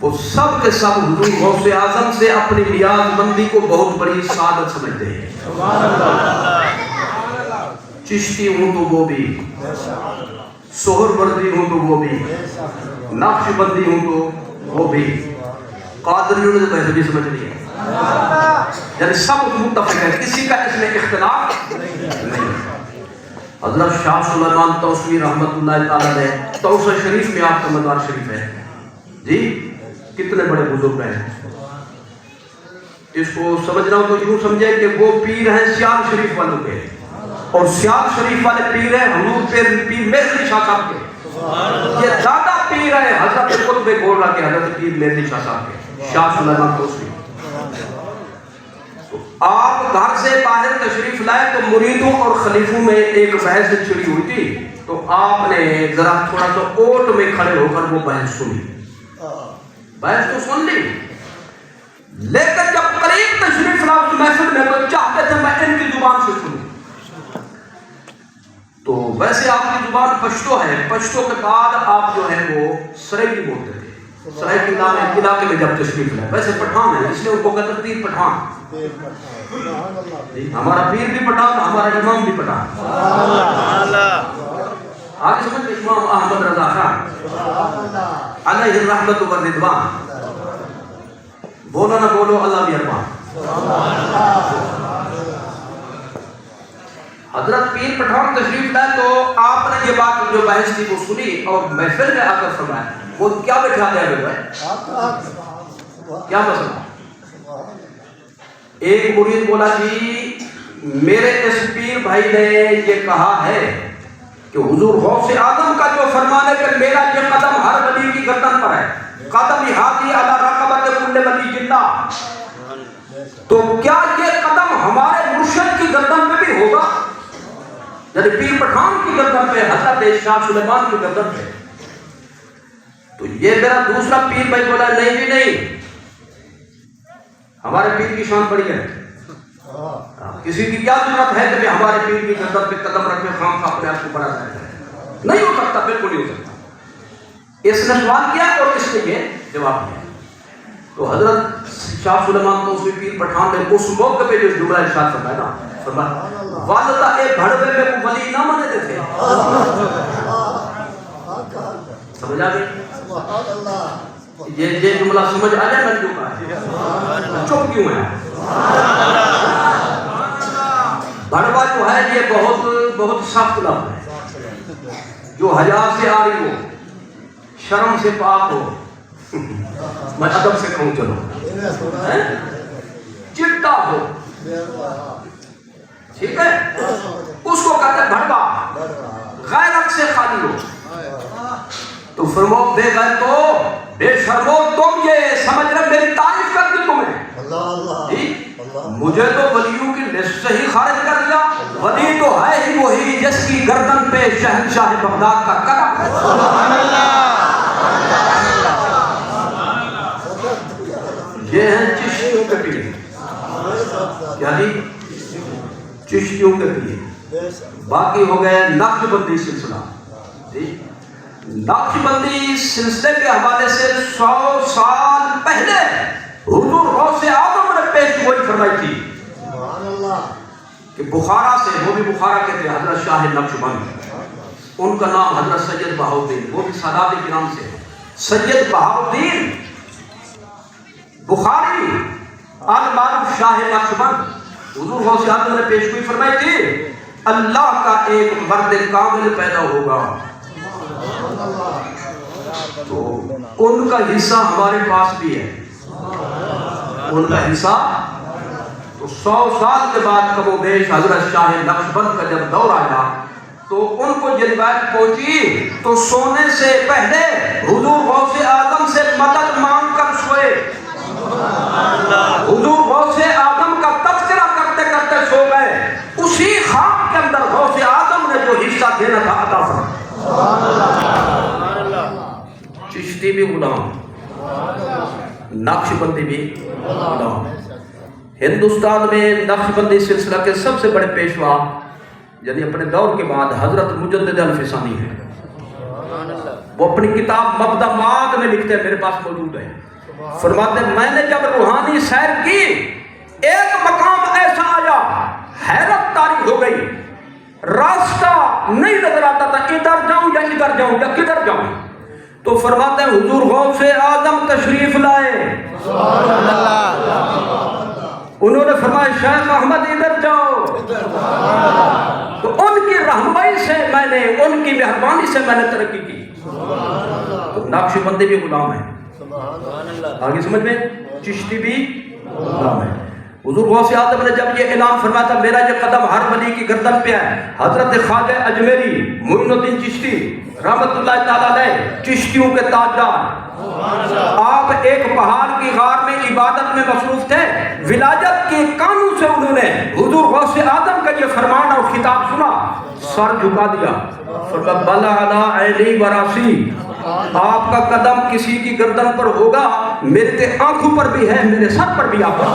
وہ سب کے سب حضور غوث اعظم سے اپنی نیاز مندی کو بہت بڑی سعادت سمجھتے ہیں۔ چشتی ہوں تو وہ بھی، سہر وردی ہوں تو وہ بھی، نقش بندی ہوں تو وہ بھی، قادریوں نے تو ایسے بھی سمجھ لیا، یعنی سب متفق ہے، کسی کا اس میں اختلاف نہیں۔ حضرت شاہ سلیمان توسوی رحمت اللہ تعالیٰ نے توسہ شریف میں آپ کا مزار شریف ہے جی، کتنے بڑے بزرگ ہیں۔ اس کو سمجھنا ہو تو یوں سمجھے کہ وہ پیر ہیں سیال شریف والوں کے، اور سیال شریف والے پیر ہیں حضور پیر مہدی شاہ صاحب کے، یہ زیادہ پیر ہے حضرت قطب گولڑا کے، حضرت پیر مہدی شاہ صاحب کے، شاہ سلیمان توسوی۔ آپ گھر سے باہر تشریف لائے تو مریدوں اور خلیفوں میں ایک بحث چھڑی ہوئی تھی، تو آپ نے ذرا تھوڑا سا اوٹ میں کھڑے ہو کر وہ بحث سنی، بحث تو سن لی، لیکن جب قریب تشریف لاؤ اس محفل میں تو چاہتے تھے میں ان کی زبان سے سنوں۔ تو ویسے آپ کی زبان پشتو ہے، پشتو کے بعد آپ جو ہے وہ سرائکی بولتے تھے، سرائکی نام ہے علاقے میں جب تشریف لائے، ویسے پٹھان ہے اس لیے ان کو کہتے تیر پٹھان، ہمارا پیر بھی پٹھان، ہمارا امام بھی پٹھان، آگے سمجھ میں امام احمد رضا خان علیہ الرحمت والرضوان، بولو نہ بولو اللہ بھی ارمان۔ حضرت پیر پٹھان تشریف لائے تو آپ نے یہ بات جو بحث تھی وہ سنی اور محفل میں آ کر فرمایا، وہ کیا بٹھا دیا کیا مسئلہ؟ ایک مرید بولا جی میرے اس پیر بھائی نے یہ کہا ہے کہ حضور غوث اعظم کا جو فرمان ہے کہ میرا یہ قدم ہر ولی کی گردن پر ہے، قدم ہاتھی علی رقبت کل ولی جنہ، تو کیا یہ قدم ہمارے مرشد کی گردن میں بھی ہوگا؟ یعنی پیر پٹھان کی گردن پہ، حضرت شاہ سلیمان کی گردن پہ۔ تو یہ میرا دوسرا پیر بھائی بولا نہیں جی نہیں، ہمارے پیر کی شان بڑی ہے. کسی کی کیا ضرورت ہے کہ ہمارے پیر کی گردن پہ قدم رکھے خام خواہ اپنے آپ کو بڑا جائے؟ نہیں ہو سکتا، بالکل نہیں ہو سکتا. اس نے سوال کیا اور اس نے یہ جواب دیا. تو حضرت شاہ سلیمان توسوی پیر پٹھان نے اس موقع پہ جو جملہ ارشاد فرمایا نا، فرمایا والدہ اے بھڑوے میں وہ ولی نہ منے دیتے. سمجھ آ گئی؟ یہ جملہ سمجھ آ جائے میں کیوں کہا؟ چپ کیوں ہے؟ بھڑوا جو ہے یہ بہت سخت لفظ ہے. جو حیا سے آ رہی ہو، شرم سے پاک ہو، میں ادب سے کہوں چلو، چٹا ہو، ٹھیک ہے، اس کو کہتے ہیں بھڑوا. غیرت سے خالی ہو. تو فرمو بے غیرتو، بے شرمو، تم یہ سمجھ رہے میری تعریف کر دی تمہیں؟ مجھے تو ولیوں کی لسٹ سے ہی خارج کر دیا. ولی تو ہے ہی وہی جس کی گردن پہ شہنشاہ بغداد کا قلم ہے. یہ ہیں چشتیوں کے پیر. کیا جی؟ چشتیوں کے پیر. باقی ہو گئے نقش بندی سلسلہ. نقش بندی سلسلے کے حوالے سے 100 سال پہلے حضور غوث اعظم نے پیش گوئی فرمائی تھی کہ بخارا سے، وہ بھی بخارا کے تھے، حضرت شاہ نقشبند، ان کا نام حضرت سید بہاؤالدین، وہ بھی سادات کرام سے. سید بہاؤالدین بخاری المعروف شاہ نقشبند، حضور غوث اعظم نے پیش گوئی فرمائی تھی اللہ کا ایک مرد کامل پیدا ہوگا. تو ان کا حصہ ہمارے پاس بھی ہے. ان کا حصہ تو 100 سال کے بعد کم و بیش حضرت شاہ نقشبند کا جب دور آیا تو ان کو یہ روایت پہنچی تو سونے سے پہلے حضور غوث اعظم سے مدد مانگ کر سوئے. حضور غوث اعظم کا تذکرہ کرتے کرتے سو گئے. اسی خواب کے اندر غوث اعظم نے جو حصہ دینا تھا عطا فرمایا. چشتی بھی غلام، نقش بندی بھی غلام. ہندوستان میں نقش بندی سلسلہ کے سب سے بڑے پیشوا یعنی اپنے دور کے بعد حضرت مجدد الفسانی ہیں. وہ اپنی کتاب مبدمات میں لکھتے ہیں، میرے پاس موجود ہے. فرماتے ہیں میں نے جب روحانی سیر کی ایک مقام ایسا آیا حیرت طاری ہو گئی، راستہ نہیں نظر آتا تھا، ادھر جاؤں یا ادھر جاؤں یا کدھر جاؤں. تو فرماتے ہیں حضور غوث اعظم تشریف لائے. انہوں نے فرمایا شیخ احمد ادھر جاؤ. تو ان کی رہنمائی سے میں نے، ان کی مہربانی سے میں نے ترقی کی. تو نقش بندی بھی غلام ہے. آگے سمجھ میں؟ چشتی بھی غلام ہے. حضور غوث اعظم نے جب یہ اعلان فرمایا تھا میرا یہ قدم ہر ولی کی گردن پہ ہے، حضرت خواجہ اجمیری معین الدین چشتی رحمت اللہ تعالیٰ علیہ، چشتیوں کے تاجدار، آپ ایک پہاڑ کی غار میں عبادت میں مصروف تھے. ولایت کے قانون سے انہوں نے حضور غوث اعظم کا یہ فرمان اور خطاب سنا، سر جھکا دیا. فرمایا بل علی عینی و راسی، آپ کا قدم کسی کی گردن پر ہوگا، میرے آنکھوں پر بھی ہے، میرے سر پر بھی آپ کا.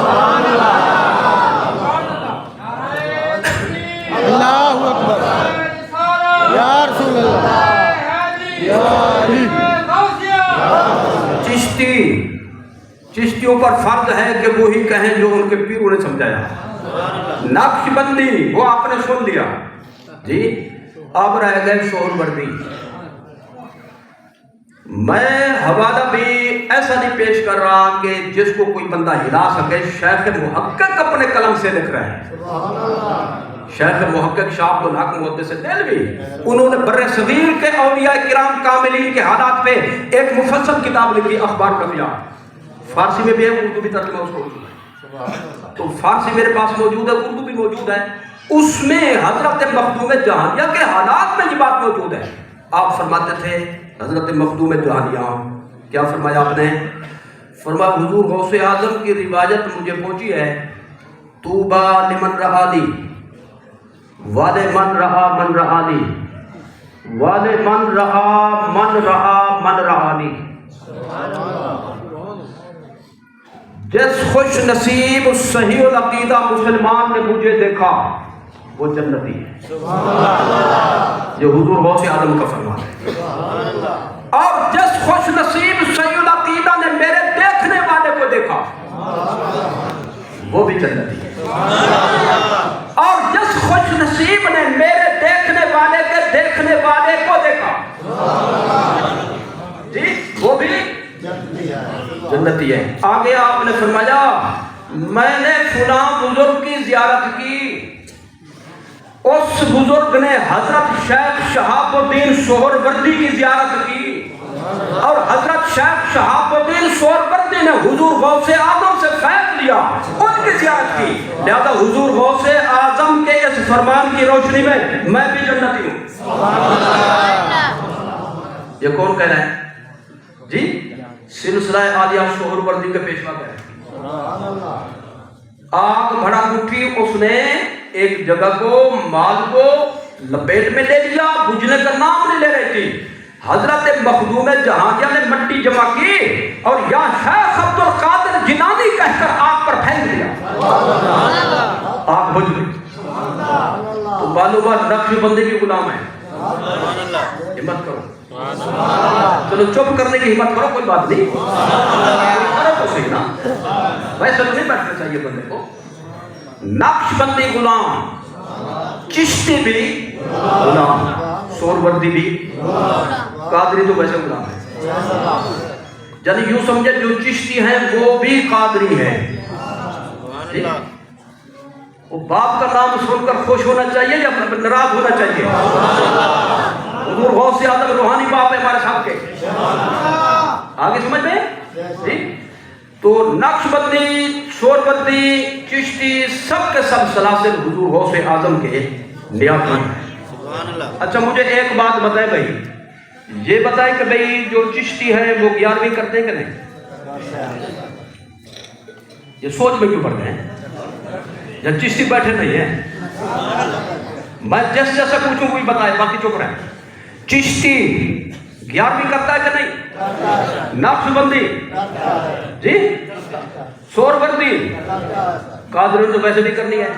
اللہ اکبر یا رسول اللہ. چشتیوں پر فرض ہے کہ وہی کہیں جو ان کے پیروں نے سمجھایا. نقش بندی وہ آپ نے سن لیا جی. اب رہ گئے شور وردی. میں حوالہ بھی ایسا نہیں پیش کر رہا کہ جس کو کوئی بندہ ہلا سکے. شیخ محقق اپنے قلم سے لکھ رہے ہیں. شیخ محقق شاہ عبد الحق محدث دہلوی، انہوں نے بر صغیر کے اولیاء کرام کاملین کے حالات پہ ایک مفصل کتاب لکھی، اخبار الانبیاء. فارسی میں بھی ہے، اردو بھی ترجمہ اس کو. تو فارسی میرے پاس موجود ہے، اردو بھی موجود ہے. اس میں حضرت مخدوم جہانیہ کے حالات میں یہ بات موجود ہے. آپ فرماتے تھے حضرت مخدوم جہانیہ، کیا فرمایا آپ نے؟ فرمایا حضور غوث اعظم کی روایت مجھے پہنچی ہے، طوبیٰ لمن رآنی والے من رہا من رآنی والے من رہا من رہا من رآنی. جس خوش نصیب صحیح العقیدہ مسلمان نے مجھے دیکھا وہ جنتی ہے. یہ حضور غوث اعظم کا فرمان ہے. اور جس خوش نصیب صحیح العقیدہ نے میرے دیکھنے والے کو دیکھا وہ بھی جنتی ہے. اور جس خوش نصیب نے میرے دیکھنے والے کے دیکھنے والے کو دیکھا جی وہ بھی جنتی ہے. آگے آپ نے فرمایا میں نے فلاں بزرگ کی زیارت کی، اس بزرگ نے حضرت شیخ شہاب الدین سہروردی کی زیارت کی، اور حضرت شیخ شہاب الدین سہروردی نے حضور غوث اعظم سے فیض لیا، ان کی زیارت کی. لہذا حضور غوث اعظم کے اس فرمان کی روشنی میں بھی جنتی ہوں. یہ کون کہہ رہے ہیں جی؟ سلسلہ عالیہ سہروردی کے پیشوا کہہ رہے ہیں. آگ بھڑا اٹھی، اس نے ایک جگہ کو مال کو لپیٹ میں لے لیا، بجھنے کا نام نہیں لے رہی تھی. حضرت مخدوم جہانگیہ نے مٹی جمع کی اور یا شیخ عبد القادر جیلانی کہہ کر آگ پر پھینک دیا، آگ بجھ گئی. تو معلوم نقش بندی کی غلام ہے. ہمت کرو، چلو چپ کرنے کی ہمت کرو، کوئی بات نہیں، کرو تو صحیح نا، ویسے تو نہیں بیٹھنا چاہیے بندے کو. نقش بندی غلام، چشتی بھی غلام، سہروردی بھی، قادری تو ویسے غلام ہے. یعنی یوں سمجھے جو چشتی ہیں وہ بھی قادری ہے. وہ باپ کا نام سن کر خوش ہونا چاہیے یا ناراض ہونا چاہیے؟ حضور غوث اعظم روحانی باپ ہے ہمارے صاحب کے. آگے سمجھ میں جی؟ تو نقش بندی، سہروردی، چشتی سب کے سب سلاسل حضور غوث اعظم کے نیاب مند ہیں. اچھا مجھے ایک بات بتائے بھائی، یہ بتائے کہ بھائی جو چشتی ہے وہ 11ویں کرتے ہیں کہ نہیں؟ یہ سوچ میں کیوں پڑتے ہیں؟ یا چشتی بیٹھے نہیں ہیں؟ میں جیسا پوچھوں کوئی بتائے، باقی چپ رہے. چشتی 11ویں کرتا ہے کہ نہیں؟ نقش بندی جی، سہروردی، قادری تو ویسے بھی کرنی ہے.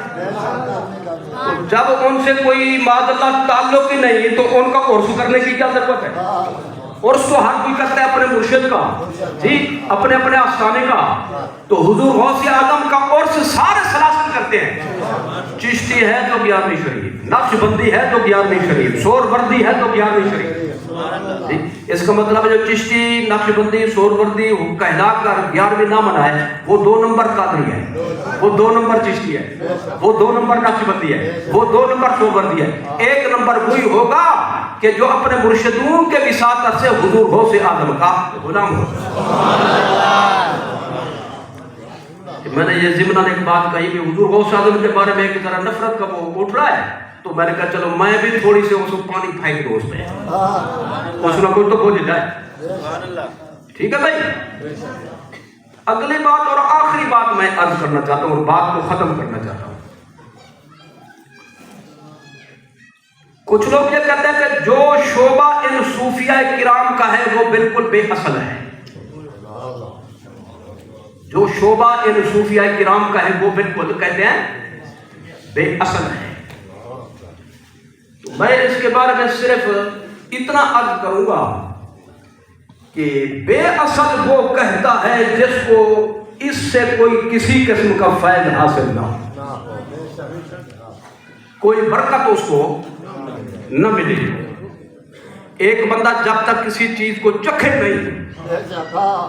تو جب ان سے کوئی معاذ اللہ تعلق ہی نہیں تو ان کا عرس کرنے کی کیا ضرورت ہے؟ عرس تو ہر کوئی کرتا ہے اپنے مرشد کا جی، اپنے اپنے آستانے کا. تو حضور غوث اعظم کا عرس سارے سلاسل کرتے ہیں. چشتی ہے تو 11ویں شریف، نقش بندی ہے تو 11ویں شریف، سہروردی ہے تو 11ویں شریف. اس کا مطلب ہے جو چشتی، نقش بندی، سہروردی کہلا کر 11ویں نہ منائے وہ 2 نمبر قادری ہے، وہ 2 نمبر چشتی ہے، وہ 2 نمبر نقش بندی ہے، وہ 2 نمبر سہروردی ہے. 1 نمبر وہی ہوگا کہ جو اپنے مرشدون کے وساطت سے حضور غوث اعظم کا غلام ہو. میں نے یہ ضمناً ایک بات کہی کہ حضور غوث اعظم کے بارے میں ایک طرح نفرت کا وہ اٹھ رہا ہے، تو میں نے کہا چلو میں بھی تھوڑی سے اس کو پانی پھینک دوں اس پہ، کچھ نہ کچھ تو پہنچ جائے. ٹھیک ہے بھائی؟ اگلی بات اور آخری بات میں عرض کرنا چاہتا ہوں اور بات کو ختم کرنا چاہتا ہوں. کچھ لوگ یہ کہتے ہیں کہ جو شعبہ ان صوفیاء کرام کا ہے وہ بالکل بے اصل ہے. جو شعبہ ان صوفیاء کرام کا ہے وہ بالکل کہتے ہیں بے اصل ہے. تو میں اس کے بارے میں صرف اتنا عرض کروں گا کہ بے اصل وہ کہتا ہے جس کو اس سے کوئی کسی قسم کا فائدہ حاصل نہ ہو، کوئی برکت اس کو نہ ملے. ایک بندہ جب تک کسی چیز کو چکھے نہیں،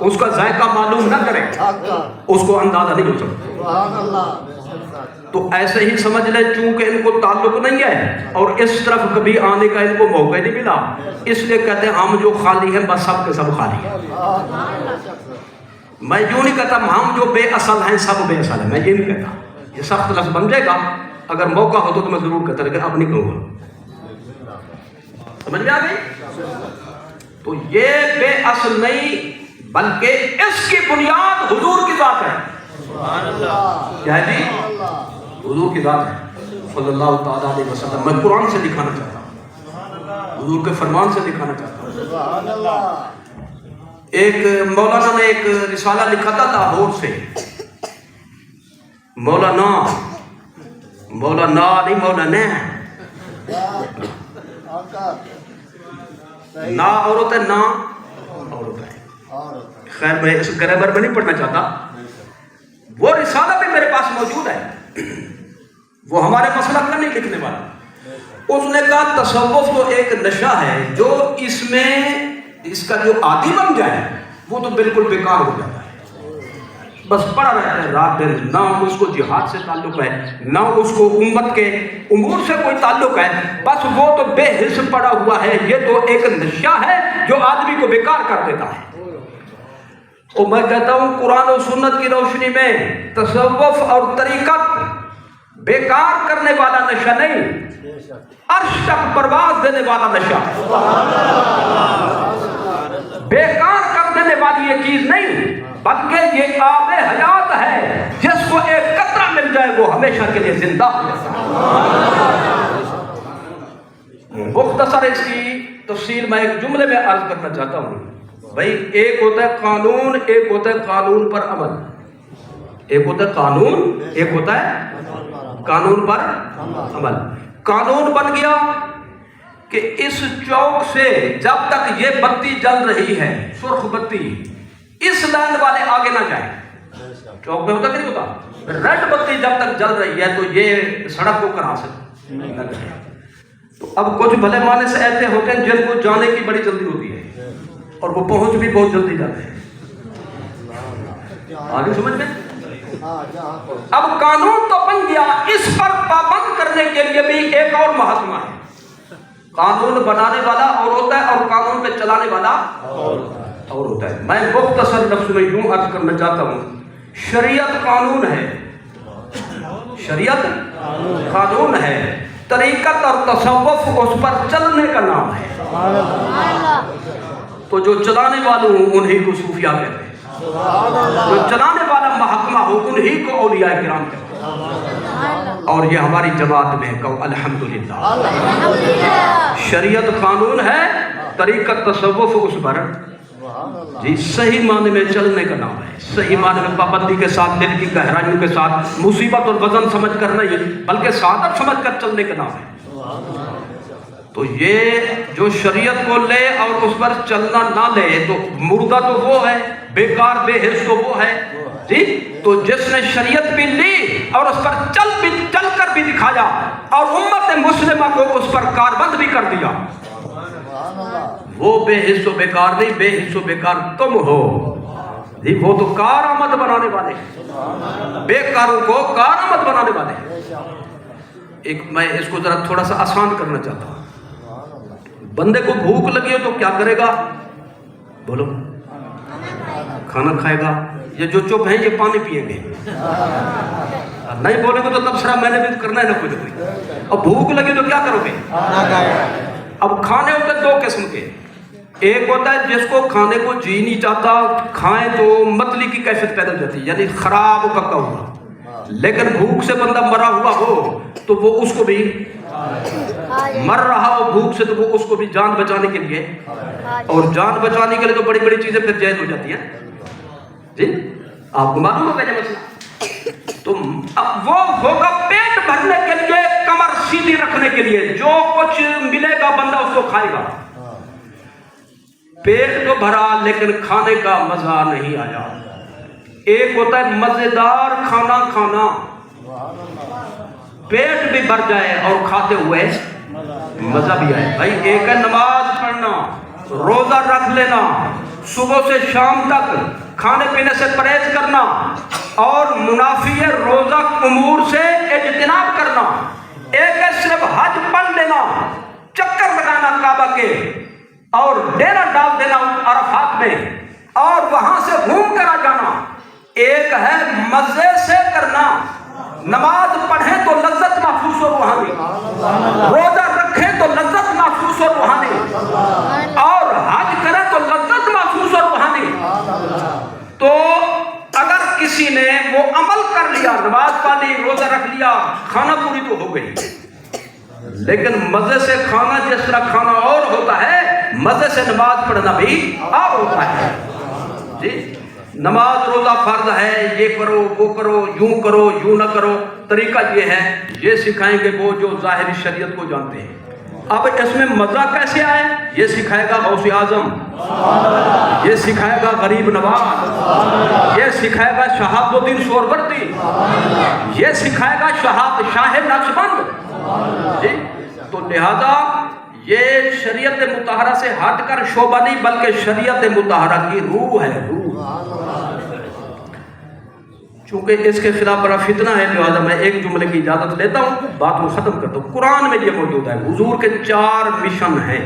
اس کا ذائقہ معلوم نہ کرے، اس کو اندازہ نہیں ہو سکتا. تو ایسے ہی سمجھ لیں چونکہ ان کو تعلق نہیں ہے اور اس طرف کبھی آنے کا ان کو موقع نہیں ملا، اس لیے کہتے ہیں ہم جو خالی ہیں بس سب کے سب خالی ہیں. میں یوں نہیں کہتا ہم جو بے اصل ہیں سب بے اصل ہیں، میں یہ نہیں کہتا. یہ سخت لفظ بن جائے گا، اگر موقع ہو تو میں ضرور کہتا، لیکن اب نہیں کہوں گا. سمجھ میں آ گئی؟ تو یہ بے اصل نہیں بلکہ اس کی بنیاد حضور کی ذات ہے. کیا ہے جی؟ حضور کی ذات ہے صلی اللہ تعالیٰ علیہ وسلم. میں قرآن سے دکھانا چاہتا ہوں، حضور کے فرمان سے دکھانا چاہتا ہوں. ایک مولانا نے ایک رسالہ لکھا تھا لاہور سے، مولانا نہیں مولانا، نا اور ہوتا ہے، نا اور ہوتا ہے. خیر میں اس گرامر میں نہیں پڑھنا چاہتا. وہ رسالہ بھی میرے پاس موجود ہے، وہ ہمارے مسلک کا نہیں لکھنے والا. اس نے کہا تصوف تو ایک نشہ ہے جو اس میں اس کا جو عادی بن جائے وہ تو بالکل بیکار ہو جاتا ہے. بس پڑا رہتا ہے رات دن، نہ اس کو جہاد سے تعلق ہے، نہ اس کو امت کے امور سے کوئی تعلق ہے، بس وہ تو بے حس پڑا ہوا ہے. یہ تو ایک نشہ ہے جو آدمی کو بیکار کر دیتا ہے. اور میں کہتا ہوں قرآن و سنت کی روشنی میں تصوف اور طریقت بیکار کرنے والا نشہ نہیں، عرش تک پرواز دینے والا نشہ ہے. بیکار کر دینے والی یہ چیز نہیں، بلکہ یہ آب حیات ہے جس کو ایک قطرہ مل جائے وہ ہمیشہ کے لیے زندہ ہو جاتا ہے. مختصر اس کی تفصیل میں ایک جملے میں عرض کرنا چاہتا ہوں. بھائی ایک ہوتا ہے قانون، ایک ہوتا ہے قانون پر عمل. ایک ہوتا ہے قانون، ایک ہوتا ہے قانون پر عمل. قانون بن گیا کہ اس چوک سے جب تک یہ بتی جل رہی ہے، سرخ بتی، اس لائن والے آگے نہ جائیں. چوک میں ہوتا کہ نہیں ہوتا؟ ریڈ بتی جب تک جل رہی ہے تو یہ سڑک کو کراس نہ کرے. تو اب کچھ بھلے معنی سے ایسے ہوتے ہیں جن کو جانے کی بڑی جلدی ہوتی ہے اور وہ پہنچ بھی بہت جلدی جاتے ہیں. آگے سمجھ میں؟ اب قانون تو بن گیا، اس پر پابند کرنے کے لیے بھی ایک اور محکمہ ہے. قانون بنانے والا اور ہوتا ہے اور قانون پہ چلانے والا اور ہوتا ہے. میں مختصر لفظ میں یوں عرض کرنا چاہتا ہوں، شریعت قانون ہے، شریعت قانون ہے، طریقت اور تصوف اس پر چلنے کا نام ہے. تو جو چلانے والوں انہی کو صوفیہ کہتے ہیں، جو چلانے والا محکمہ ہو انہی کو اولیاء کرام کہتے ہیں. اور یہ ہماری جماعت میں کہو الحمدللہ. شریعت قانون ہے، طریقت تصوف اس پر جی صحیح معنی میں چلنے کا نام ہے. صحیح معنی میں پابندی کے ساتھ، دل کی گہرائیوں کے ساتھ، مصیبت اور وزن سمجھ کر نہیں بلکہ سعادت سمجھ کر چلنے کا نام ہے. تو یہ جو شریعت کو لے اور اس پر چلنا نہ لے تو مردہ تو وہ ہے، بیکار بے حس تو وہ ہے جی. تو جس نے شریعت بھی لی اور اس پر چل کر بھی دکھایا اور امت مسلمہ کو اس پر کاربند بھی کر دیا، وہ بے حس و بیکار نہیں، بے حس و بیکار تم ہو جی. وہ تو کارآمد بنانے والے، بیکاروں کو کارآمد بنانے والے. ایک میں اس کو ذرا تھوڑا سا آسان کرنا چاہتا ہوں. بندے کو بھوک لگی ہو تو کیا کرے گا؟ بولو. کھانا کھائے گا. یہ جو چپ ہیں یہ پانی پیئیں گے. نہیں بولے گے تو تبصرہ میں نے بھی کرنا ہے نا کچھ کوئی. اب بھوک لگی تو کیا کرو گے؟ اب کھانے ہوتے ہیں دو قسم کے. ایک ہوتا ہے جس کو کھانے کو جی نہیں چاہتا، کھائیں تو متلی کی کیفیت پیدا ہو جاتی ہے، یعنی خراب پکا ہوا. لیکن بھوک سے بندہ مرا ہوا ہو تو وہ اس کو بھی مر رہا ہو بھوک سے تو وہ اس کو بھی جان بچانے کے لیے، اور جان بچانے کے لیے تو بڑی بڑی چیزیں پھر جائز ہو جاتی ہیں جی. آپ کو معلوم ہوگا یہ مسئلہ. تو اب وہ ہوگا پیٹ بھرنے کے لیے، کمر سیدھی رکھنے کے لیے، جو کچھ ملے گا بندہ اس کو کھائے گا. پیٹ تو بھرا لیکن کھانے کا مزہ نہیں آیا. ایک ہوتا ہے مزیدار کھانا کھانا، پیٹ بھی بھر جائے اور کھاتے ہوئے مزہ بھی آئے. بھائی ایک ہے نماز پڑھنا، روزہ رکھ لینا، صبح سے شام تک کھانے پینے سے پرہیز کرنا اور منافی روزہ امور سے اجتناب کرنا. ایک ہے صرف حج پڑھ لینا، چکر لگانا کعبہ کے اور ڈیرا ڈال دینا عرفات میں اور وہاں سے گھوم کر آ جانا. ایک ہے مزے سے کرنا، نماز پڑھیں تو لذت محسوس ہو روحانی، روزہ رکھیں تو لذت محسوس ہو روحانی، اور حج کریں تو لذت محسوس ہو روحانی. تو اگر کسی نے وہ عمل کر لیا، نماز پڑھی، روزہ رکھ لیا، کھانا پوری تو ہو گئی. لیکن مزے سے کھانا جس طرح کھانا اور ہوتا ہے، مزے سے نماز پڑھنا بھی اور ہوتا ہے جی. نماز روزہ فرض ہے، یہ کرو وہ کرو، یوں نہ کرو، طریقہ یہ ہے، یہ سکھائیں گے وہ جو ظاہری شریعت کو جانتے ہیں۔ اب اس میں مزہ کیسے آئے؟ یہ سکھائے گا غوث اعظم، یہ سکھائے گا غریب نواز، یہ سکھائے گا شہاب الدین سہروردی، یہ سکھائے گا شاہ نقشبند۔ جی تو لہذا یہ شریعت مطہرہ سے ہٹ کر شعبہ نہیں بلکہ شریعت مطہرہ کی روح ہے، روح۔ چونکہ اس کے خلاف بڑا فتنہ ہے، لہذا میں ایک جملے کی اجازت لیتا ہوں، بات کو ختم کرتا ہوں۔ قرآن میں یہ موجود ہے، حضور کے 4 مشن ہیں۔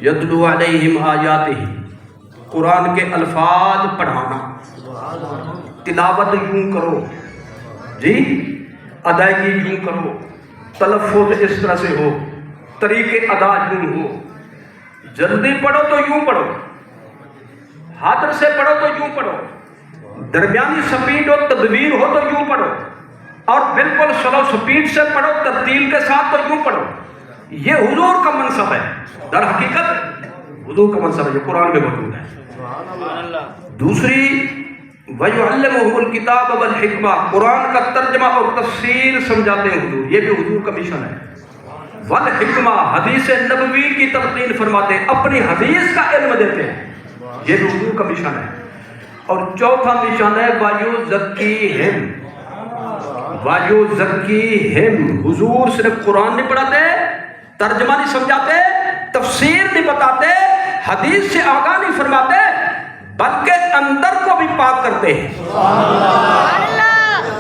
یتلو علیہم آیاتہ، قرآن کے الفاظ پڑھانا، تلاوت یوں کرو، جی ادائیگی یوں کرو، تلفظ اس طرح سے ہو، طریقے ادا یوں ہو، جلدی پڑھو تو یوں پڑھو، حد سے پڑھو تو یوں پڑھو، درمیانی سپیڈ اور تدویر ہو تو یوں پڑھو، اور بالکل سلو سپیڈ سے پڑھو ترتیل کے ساتھ تو یوں پڑھو۔ یہ حضور کا منصب ہے، در حقیقت حضور کا منصب ہے، یہ قرآن میں موجود ہے۔ دوسری وَيُعَلِّمُهُمُ الْكِتَابَ وَالْحِكْمَةَ، قرآن کا ترجمہ اور تفسیر سمجھاتے ہیں حضور، یہ بھی حضور کا مشن ہے۔ والحکمہ، حدیث نبوی کی تلقین فرماتے ہیں، اپنی حدیث کا علم دیتے ہیں، یہ بھی حضور کا مشن ہے۔ اور چوتھا مشن ہے وَيُزَكِّيهِمْ، وَيُزَكِّيهِمْ، حضور صرف قرآن نہیں پڑھاتے، ترجمہ نہیں سمجھاتے، تفسیر نہیں بتاتے، حدیث سے آگاہ نہیں فرماتے، بلکہ اندر کو بھی پاک کرتے ہیں۔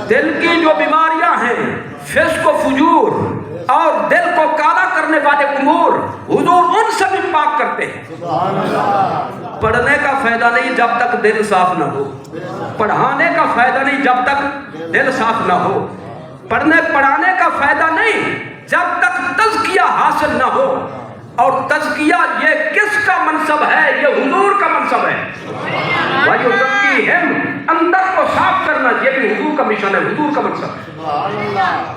دل کی جو بیماریاں ہیں، فسق و فجور اور دل کو کالا کرنے والے امور، حضور ان سے بھی پاک کرتے ہیں۔ پڑھنے کا فائدہ نہیں جب تک دل صاف نہ ہو، پڑھانے کا فائدہ نہیں جب تک دل صاف نہ ہو، پڑھانے کا فائدہ نہیں جب تک تزکیہ حاصل نہ ہو، اور تزکیہ یہ کس کا منصب ہے؟ یہ حضور کا منصب ہے۔ وَيُزَكِّيهِمْ، اندر کو صاف کرنا، یہ بھی حضور کا مشن ہے، حضور کا منصب ہے۔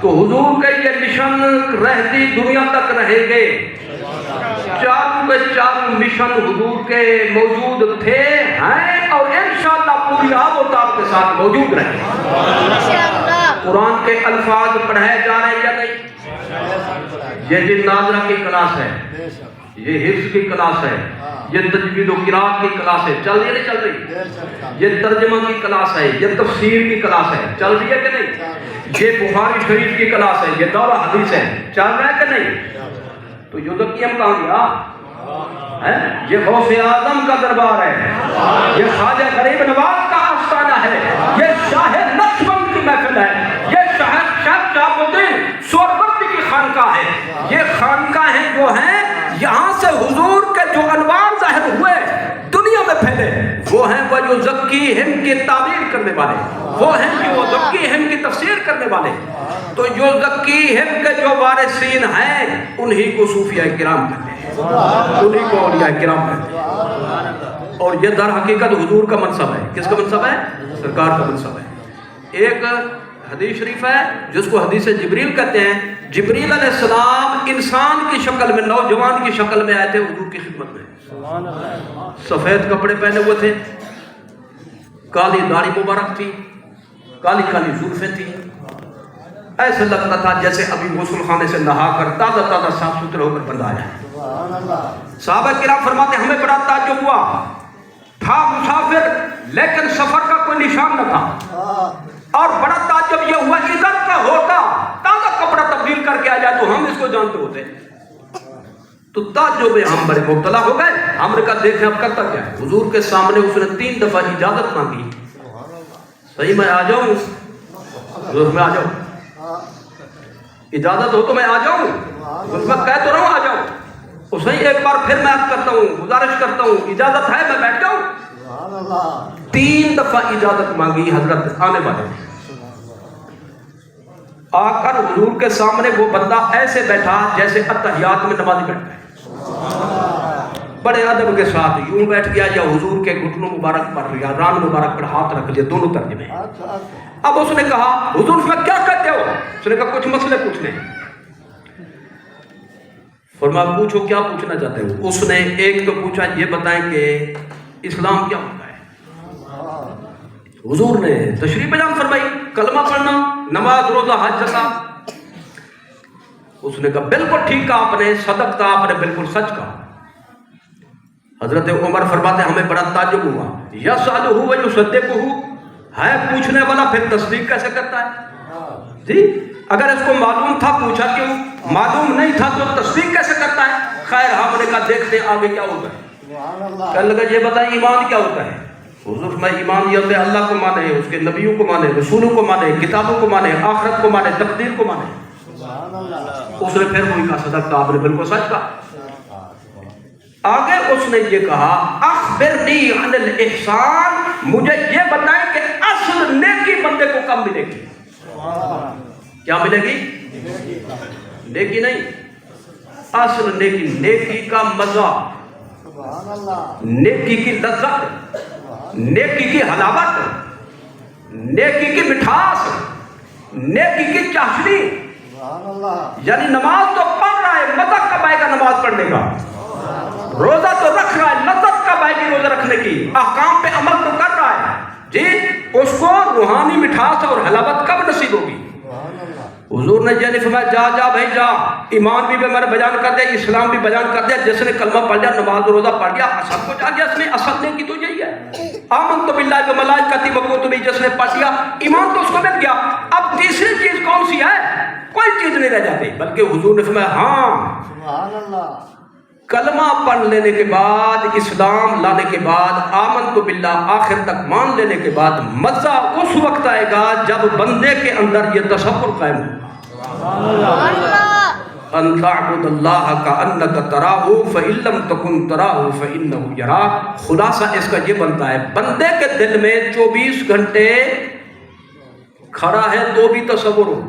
تو حضور کا یہ مشن رہتی دنیا تک رہے گے، چاروں کے چاروں مشن حضور کے موجود تھے، ہیں، اور انشاءاللہ پوری آب و تاب کے ساتھ موجود رہیں گے۔ قرآن کے الفاظ پڑھائے جا رہے ہیں یا نہیں؟ یہ جن ناظرہ کی کلاس ہے، یہ حفظ کی کلاس ہے، یہ تجوید و قرات کی کلاس ہے، چل رہی ہے نہیں چل رہی؟ یہ ترجمہ کی کلاس ہے، یہ تفسیر کی کلاس ہے، چل رہی ہے کہ نہیں؟ یہ بخاری شریف کی کلاس ہے، یہ دورہ حدیث ہے، چل رہا ہے کہ نہیں؟ تو یوزکیم کہاں گیا؟ یہ غوث اعظم کا دربار ہے، یہ خواجہ غریب نواز کا آستانہ ہے، یہ شاہ نقشبند کی محفل ہے، یہ شاہ الدین سہروردی کی خانقاہ ہے۔ یہ خانقاہیں جو ہیں یہاں سے حضور کے جو انوار ظاہر ہوئے دنیا میں پھیلے، وہ ہیں وَيُزَكِّيهِمْ کی تعبیر کرنے والے، وہ ہیں وَيُزَكِّيهِمْ کی تفسیر کرنے والے۔ تو يُزَكِّيهِمْ کے جو وارثین ہیں انہی کو صوفیاء کرام کہتے ہیں، انہی کو اولیاء کرام کہتے ہیں۔ اور یہ در حقیقت حضور کا منصب ہے۔ کس کا منصب ہے؟ سرکار کا منصب ہے۔ ایک حدیث شریف ہے جس کو حدیث جبریل کہتے ہیں، جبریل علیہ السلام انسان کی شکل میں، نوجوان کی شکل میں آئے تھے حضور کی خدمت میں، سفید کپڑے پہنے ہوئے تھے، کالی داڑھی مبارک تھی، کالی کالی زلفیں تھی، ایسے لگتا تھا جیسے ابھی غسل خانے سے نہا کر تازہ تازہ صاف ستھرا ہو کر بندہ آیا ہے۔ صحابہ کرام فرماتے ہیں ہمیں بڑا تعجب ہوا، تھا مسافر لیکن سفر کا کوئی نشان نہ تھا، اور بڑا تعجب یہ ہوا ادھر کا ہوتا تازہ کپڑا تبدیل کر کے آ جائے تو ہم اس کو جانتے ہوتے۔ تو تعجب میں ہم بڑے مبتلا ہو گئے، ہم نے کہا دیکھیں اب کرتا کیا ہے۔ حضور کے سامنے اس نے 3 دفعہ اجازت مانگی، صحیح میں آ جاؤں؟ حضور میں آ جاؤں، اجازت ہو تو میں آ جاؤں، اس میں کہہ تو رہا ہوں آ جاؤں، اور صحیح ایک بار پھر میں عرض کرتا ہوں، گزارش کرتا ہوں، اجازت ہے میں بیٹھ جاؤں؟ 3 دفعہ اجازت مانگی حضرت آنے والے نے۔ آ کر حضور کے سامنے وہ بندہ ایسے بیٹھا جیسے اتحیات میں نمازی بیٹھتا ہے، بڑے ادب کے ساتھ یوں بیٹھ گیا یا حضور کے گھٹنوں مبارک پر یا ران مبارک پر ہاتھ رکھ لیا، دونوں ترجمے۔ اب اس نے کہا حضور اس میں کیا کہتے ہو؟ اس نے کہا کچھ مسئلے پوچھنے۔ فرمایا پوچھو کیا پوچھنا چاہتے ہو؟ اس نے ایک تو پوچھا یہ بتائیں کہ اسلام کیا ہوتا ہے؟ حضور نے تشریف بیان فرمائی کلمہ پڑھنا، نماز، روزہ، حج، زکات۔ اس نے کہا بالکل ٹھیک کہا آپ نے، صدق کہا آپ نے، بالکل سچ کہا۔ حضرت عمر فرماتے ہیں ہمیں بڑا تعجب ہوا، یسألہ و یصدقہ، ہے پوچھنے والا پھر تصدیق کیسے کرتا ہے؟ جی اگر اس کو معلوم تھا پوچھا کیوں، معلوم نہیں تھا تو تصدیق کیسے کرتا ہے؟ خیر ہم نے کہا دیکھتے آگے کیا ہوگا۔ کہنے لگا یہ بتائیں ایمان کیا ہوتا ہے؟ حضور میں ایمان یہ ہوتا ہے اللہ کو مانے، اس کے نبیوں کو مانے، رسولوں کو مانے، کتابوں کو مانے، آخرت کو مانے، تقدیر کو مانے۔ اس نے پھر وہی کہا صدق کہا آپ نے، بالکل سچ کہا۔ آگے اس نے یہ کہا اخبرنی عن الاحسان، مجھے یہ بتائیں کہ اصل نیکی بندے کو کب ملے گی؟ کیا ملے گی؟ نیکی نہیں، اصل نیکی، نیکی کا مزہ، نیکی کی لذت، نیکی کی حلاوت، نیکی کی مٹھاس، نیکی کی چاشنی۔ یعنی نماز تو پڑھ رہا ہے، مزہ کب آئے گا نماز پڑھنے کا؟ روزہ تو رکھ رہا ہے، لذت کب آئے گی روزہ رکھنے کی؟ احکام پہ عمل تو کر رہا ہے جی، اس کو روحانی مٹھاس اور حلاوت کب نصیب ہوگی؟ حضور نے یہ نہیں فرمایا جا جا بھائی جا، ایمان بھی میں نے بیان کر دیا، اسلام بھی بیان کر دیا، جس نے کلمہ پڑھ لیا، نماز روزہ پڑھ لیا، سب کچھ آ گیا اس میں، اصل نیکی تو یہی ہے۔ آمنت باللہ و ملائکتہ و کتبہ، جس نے پڑھ لیا ایمان تو اس کو مل گیا۔ اب تیسری چیز کون سی ہے؟ کوئی چیز نہیں رہ جاتی، بلکہ حضور نے فرمایا ہاں کلمہ پڑھ لینے کے بعد، اسلام لانے کے بعد، آمنت باللہ آخر تک مان لینے کے بعد مزہ اس وقت آئے گا جب بندے کے اندر یہ تصور قائم ہوگا، ان تعبد اللہ کأنک تراہ فإن لم تکن تراہ فإنہ یراک۔ خلاصہ اس کا یہ بنتا ہے بندے کے دل میں 24 گھنٹے کھڑا ہے تو بھی تصور ہو،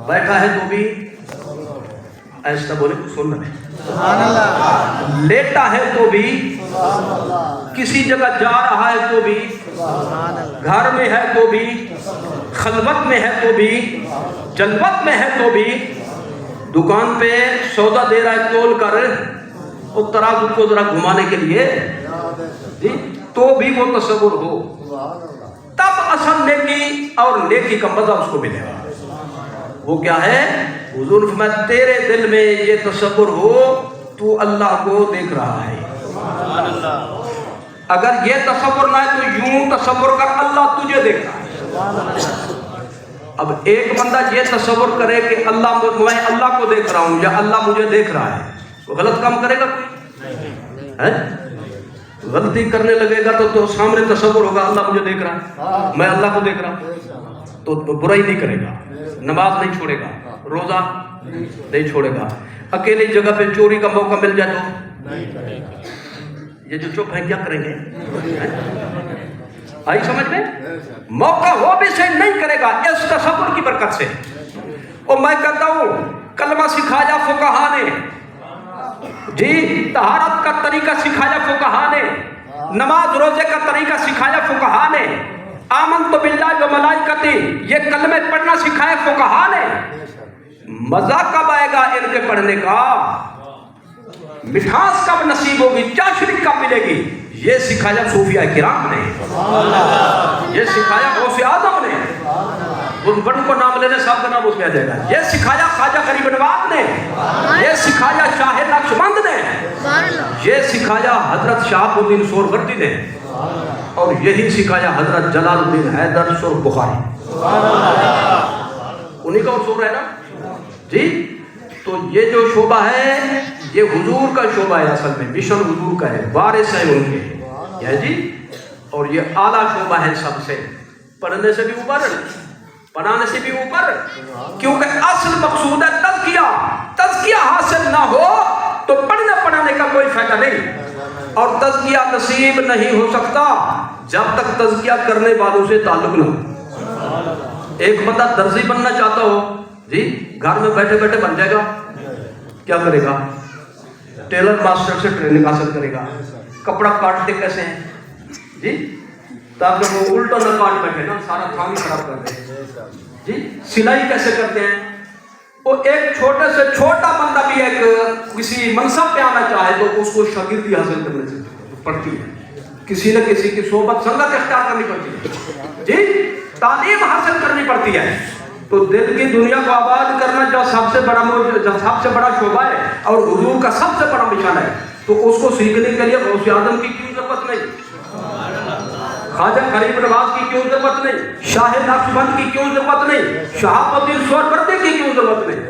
بیٹھا ہے تو بھی، ایسا بولے کچھ سن رہے، لیٹا ہے تو بھی، کسی جگہ جا رہا ہے تو بھی، گھر میں ہے تو بھی، خلوت میں ہے تو بھی، جلوت میں ہے تو بھی، دکان پہ سودا دے رہا ہے تول کر اور ترازو کو ذرا گھمانے کے لیے جی، تو بھی وہ تصور ہو، تب اصل نیکی اور نیکی کا مزہ اس کو ملے گا۔ وہ کیا ہے؟ حضور فرمایا تیرے دل میں یہ تصور ہو تو اللہ کو دیکھ رہا ہے، اگر یہ تصور نہ ہے تو یوں تصور کر اللہ تجھے دیکھ رہا ہے۔ اب ایک بندہ یہ تصور کرے کہ اللہ، میں اللہ کو دیکھ رہا ہوں یا اللہ مجھے دیکھ رہا ہے، تو غلط کام کرے گا کوئی؟ غلطی کرنے لگے گا تو سامنے تصور ہوگا اللہ مجھے دیکھ رہا ہے، میں اللہ کو دیکھ رہا ہوں، تو برائی نہیں کرے گا، نماز نہیں چھوڑے گا، روزہ نہیں چھوڑے گا، اکیلی جگہ پہ چوری کا موقع مل جائے تو یہ جو چپ ہے کیا کریں گے؟ آئی سمجھ میں؟ موقع ہو بھی سے نہیں کرے گا اس تصور کی برکت سے۔ اور میں کہتا ہوں کلمہ سکھایا فقہا نے جی، طہارت کا طریقہ سکھایا فقہا نے، نماز روزے کا طریقہ سکھایا فقہا نے، آمنت باللہ و ملائکتہ یہ کلمے پڑھنا سکھایا فقہا نے۔ مزہ کب آئے گا ان کے پڑھنے کا؟ مٹھاس کب نصیب ہوگی؟ چاشنی کب ملے گی؟ یہ سکھایا صوفیہ کرام نے، یہ سکھایا غوث اعظم نے، ان بڑوں کو نام لینے صاحب کا نام اس میں آ جائے گا، یہ سکھایا خواجہ غریب نواز نے، یہ سکھایا شاہ نقشبند نے، یہ سکھایا حضرت شہاب الدین سہروردی نے، اور یہی سکھایا حضرت جلال الدین حیدر سر بخاری، انہی کا اصول ہے نا جی۔ تو یہ جو شعبہ ہے یہ حضور کا شعبہ ہے، اصل میں مشن حضور کا ہے، وارث ہے ان کے، یہ جی، اور یہ اعلیٰ شعبہ ہے سب سے، پڑھنے سے بھی اوپر، پڑھانے سے بھی اوپر، کیونکہ اصل مقصود ہے تزکیہ، تزکیہ حاصل نہ ہو تو پڑھنے پڑھانے کا کوئی فائدہ نہیں، اور تزکیہ نصیب نہیں ہو سکتا جب تک تزکیہ کرنے والوں سے تعلق نہ ہو۔ ایک بندہ درزی بننا چاہتا ہو جی، گھر میں بیٹھے بیٹھے بن جائے گا، کیا کرے گا؟ ٹیلر ماسٹر سے ٹریننگ حاصل کرے گا، کپڑا کاٹتے کیسے ہیں جی، تاکہ وہ الٹا نہ کاٹ بیٹھے نا، سارا تھام خراب کر دے جی، سلائی کیسے کرتے ہیں، وہ ایک چھوٹے سے چھوٹا بندہ بھی ایک کسی منصب پہ آنا چاہے تو اس کو شاگردی حاصل کرنے سے پڑتی ہے، کسی نہ کسی کی صحبت سنگت اختیار کرنی پڑتی ہے جی، تعلیم حاصل کرنی پڑتی ہے. تو دل کی دنیا کو آباد کرنا جو سب سے بڑا شعبہ ہے اور حضور کا سب سے بڑا مشن ہے، تو اس کو سیکھنے کے لیے غوث اعظم کی کیوں ضرورت نہیں، خواجہ غریب نواز کی کیوں ضرورت نہیں، شاہ نقشبند کی کیوں ضرورت نہیں، شہاب الدین سہروردی کی کیوں ضرورت نہیں؟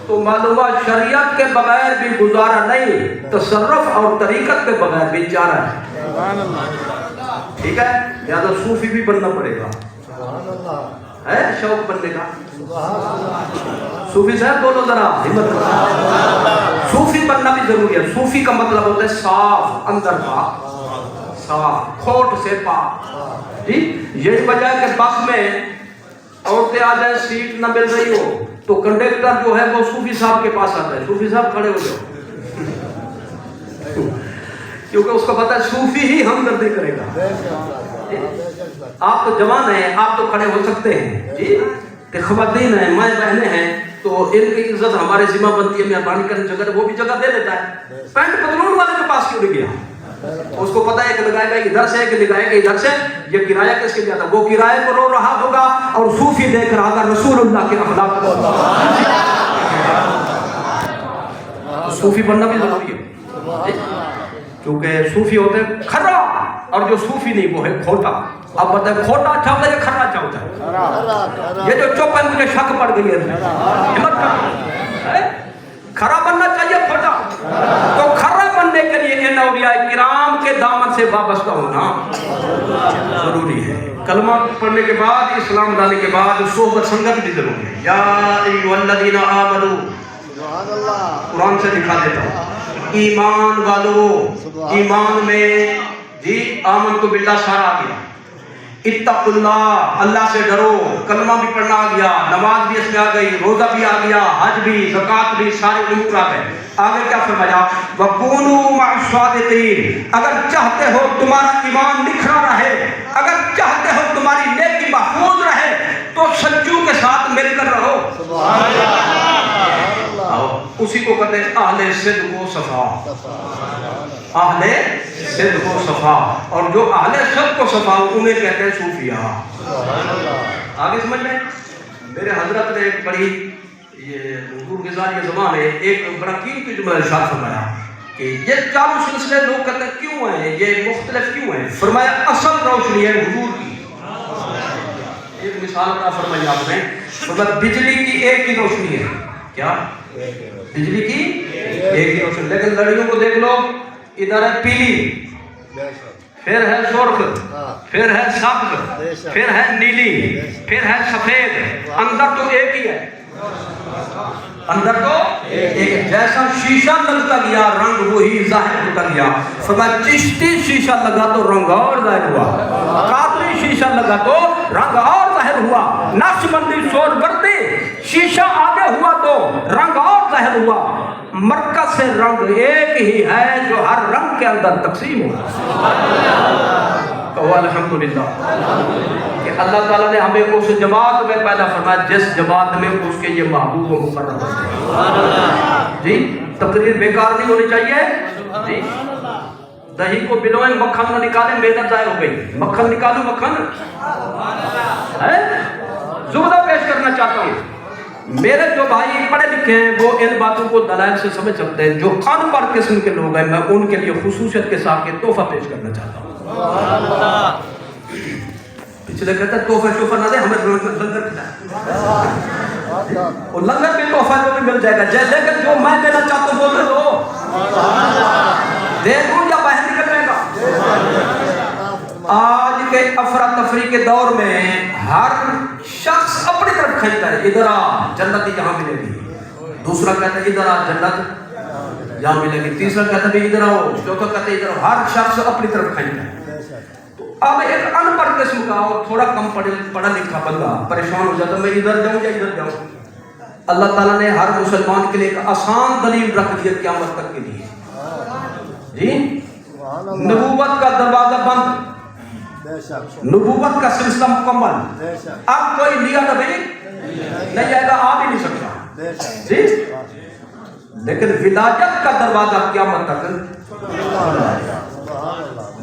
تو معلومہ شریعت کے بغیر بھی گزارا نہیں، تصرف اور طریقت کے بغیر بھی چارہ ہے. ٹھیک ہے، لہذا صوفی بھی بننا پڑے گا. ہے شوق بننے کا؟ صوفی صاحب بولو ذرا ہمت کرو. صوفی بننا بھی ضروری ہے. صوفی کا مطلب ہوتا ہے صاف، اندر پاک، صاف، کھوٹ سے پاک. جی یہی وجہ ہے کہ بس میں عورتیں آ جائیں، سیٹ نہ مل رہی ہو تو کنڈکٹر جو ہے وہ صوفی صاحب کے پاس آتا ہے، صوفی صاحب کھڑے ہو جاؤ، کیونکہ اس کو پتا ہے صوفی ہی ہمدردی کرے گا. آپ تو جوان ہیں، آپ تو کھڑے ہو سکتے ہیں جی، کہ خواتین ہیں، مائیں بہنیں ہیں، تو ان کی عزت ہمارے ذمہ بنتی ہے. مہربانی کرنے جگہ وہ بھی جگہ دے دیتا ہے. پینٹ پتلون والے کے پاس کیوں نہیں گیا؟ اس کو پتا ہے کہ لگائے گا ادھر سے کہ لگائے گا ادھر سے. یہ کرایہ کس کے لیا تھا؟ وہ کرایہ کو رو رہا ہوگا اور صوفی دیکھ رہا ہوگا رسول اللہ کے اخلاق کو. صوفی بننا بھی ضروری ہے، کیونکہ صوفی ہوتے ہیں کھرا، اور جو صوفی نہیں وہ ہے کھوٹا. اب بتائیں کھوٹا اچھا ہوتا ہے یا کھرا اچھا ہوتا ہے؟ یہ جو چپ ہے مجھے شک پڑ گئی ہے، ہمت کر. کھرا بننا چاہیے کھوٹا؟ تو کھرا بننے کے لیے ان اولیاء کرام کے دامن سے وابستہ ہونا ضروری ہے. کلمہ پڑھنے کے بعد، اسلام لانے کے بعد صحبت سنگت بھی ضروری ہے. یا ایھا الذین آمنوا، قرآن سے دکھا دیتا ہوں، ایمان والو، ایمان میں جی آمنت باللہ سارا آ گیا. اتقوا اللہ، اللہ سے ڈرو، کلمہ بھی پڑھنا آ گیا، نماز بھی اس میں آ گئی، روزہ بھی آ گیا، حج بھی، زکوٰۃ بھی، سارے امور آ گئے. آگے کیا فرمایا؟ وَكُونُوا مَعَ الصَّادِقِينَ، اگر چاہتے ہو تمہارا ایمان نکھرا رہے، اگر چاہتے ہو تمہاری نیکی محفوظ رہے، تو سچوں کے ساتھ مل کر رہو. اسی کو کہتے ہیں اہل صدق و صفا. اہل صدق و صفا، اور جو اہل صدق و صفا انہیں کہتے ہیں صوفیاء. آگے سمجھ لیں. میرے حضرت نے ایک بڑی یہ حضور کے ذریعے زبان ہے ایک بڑا قیمتی جملہ ارشاد فرمایا کہ یہ چاروں سلسلے لوگ کہتے ہیں کیوں ہیں، یہ مختلف کیوں ہیں؟ فرمایا اصل روشنی ہے حضور کی. ایک مثال عطا فرمائی آپ نے، فرمایا بجلی کی ایک ہی روشنی ہے. کیا؟ بجلی کی ایک ہی روشنی. لیکن لڑیوں کو دیکھ لو، ادھر ہے پیلی، پھر ہے سرخ، پھر ہے سبز، پھر ہے نیلی، پھر ہے سفید. اندر تو ایک ہی ہے، اندر تو ایک. جیسا شیشہ لگتا گیا رنگ وہی ظاہر ہوتا گیا. فرمایا چشتی شیشہ لگا تو رنگ اور ظاہر ہوا، قادری شیشہ لگا تو رنگ اور ظاہر ہوا، نقشبندی سہروردی شیشہ آگے ہوا تو رنگ اور ظاہر ہوا. مرکز سے رنگ ایک ہی ہے جو ہر رنگ کے اندر تقسیم ہوا. کہو الحمدللہ کہ اللہ تعالیٰ نے ہمیں اس جماعت میں پیدا فرمایا جس جماعت میں اس کے یہ محبوب و مقرر ہوتے. جی تقریر بیکار نہیں ہونی چاہیے. جی دہی کو بلوئیں مکھن نہ نکالیں، محنت ضائع ہو گئی. مکھن نکالو، مکھن ہے. زبدہ پیش کرنا چاہتا ہوں، میرے جو بھائی پڑھے لکھے ہیں وہ ان باتوں کو دلائل سے سمجھ سکتے ہیں. جو ان پڑھ قسم کے لوگ ہیں میں ان کے لیے خصوصیت کے ساتھ یہ تحفہ پیش کرنا چاہتا ہوں. پچھلے کہتے ہیں تحفہ شوفہ نہ دے، ہمیں لنگر کھلائے. اور لنگر بھی تحفہ جو بھی مل جائے گا. لیکن جو میں دینا چاہتا ہوں بولتے ہو دے دوں یا باہر نکلنے گا. آج کے افراتفری کے دور میں ہر شخص اپنی طرف کھینچتا ہے. ادھر آ جنت یہاں ملے گی، دوسرا کہتا ہے ادھر آ جنت یہاں ملے گی، تیسرا کہتا ہے ادھر آؤ، چوتھا کہتا ہے ادھر آؤ. ہر شخص اپنی طرف کھینچتا ہے. تو اب ایک ان پڑھ قسم کا اور تھوڑا کم پڑھا لکھا بندہ پریشان ہو جاتا میں ادھر جاؤں یا ادھر جاؤں. اللہ تعالیٰ نے ہر مسلمان کے لیے ایک آسان دلیل رکھ دیا قیامت تک کے لیے. جی نبوت کا دروازہ بند، نبوت کا سلسلہ مکمل. اب کوئی لیا نبی نہیں جائے گا، آ بھی نہیں سکتا. جی لیکن ولایت کا دروازہ قیامت تک.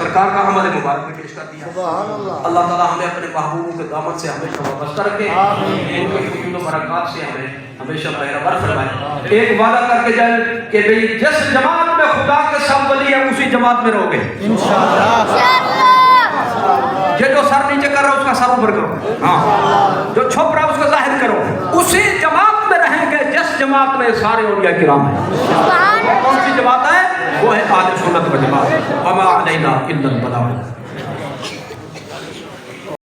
سرکار کا حمد مبارک میں پیش کر دیا. سبحان اللہ. اللہ تعالیٰ ہمیں اپنے محبوبوں کے دامن سے ہمیشہ وابستہ رکھے, ان کے فضول و برکات سے ہمیں ہمیشہ بہرور فرمائے. ایک وعدہ کر کے جائے کہ بھئی جس جماعت میں خدا کے سب ولی ہے اسی جماعت میں رہو گے انشاءاللہ. یہ جو سر نیچے کر رہا ہے اس کا سر اوپر کرو, ہاں جو چھپ رہا ہے اس کا ظاہر کرو. اسی جماعت میں رہیں گے جس جماعت میں سارے اولیاء کرام ہیں. کون سی جماعت ہے؟ وہ ہے اہل سنت و جماعت. وما علینا الا البلاغ.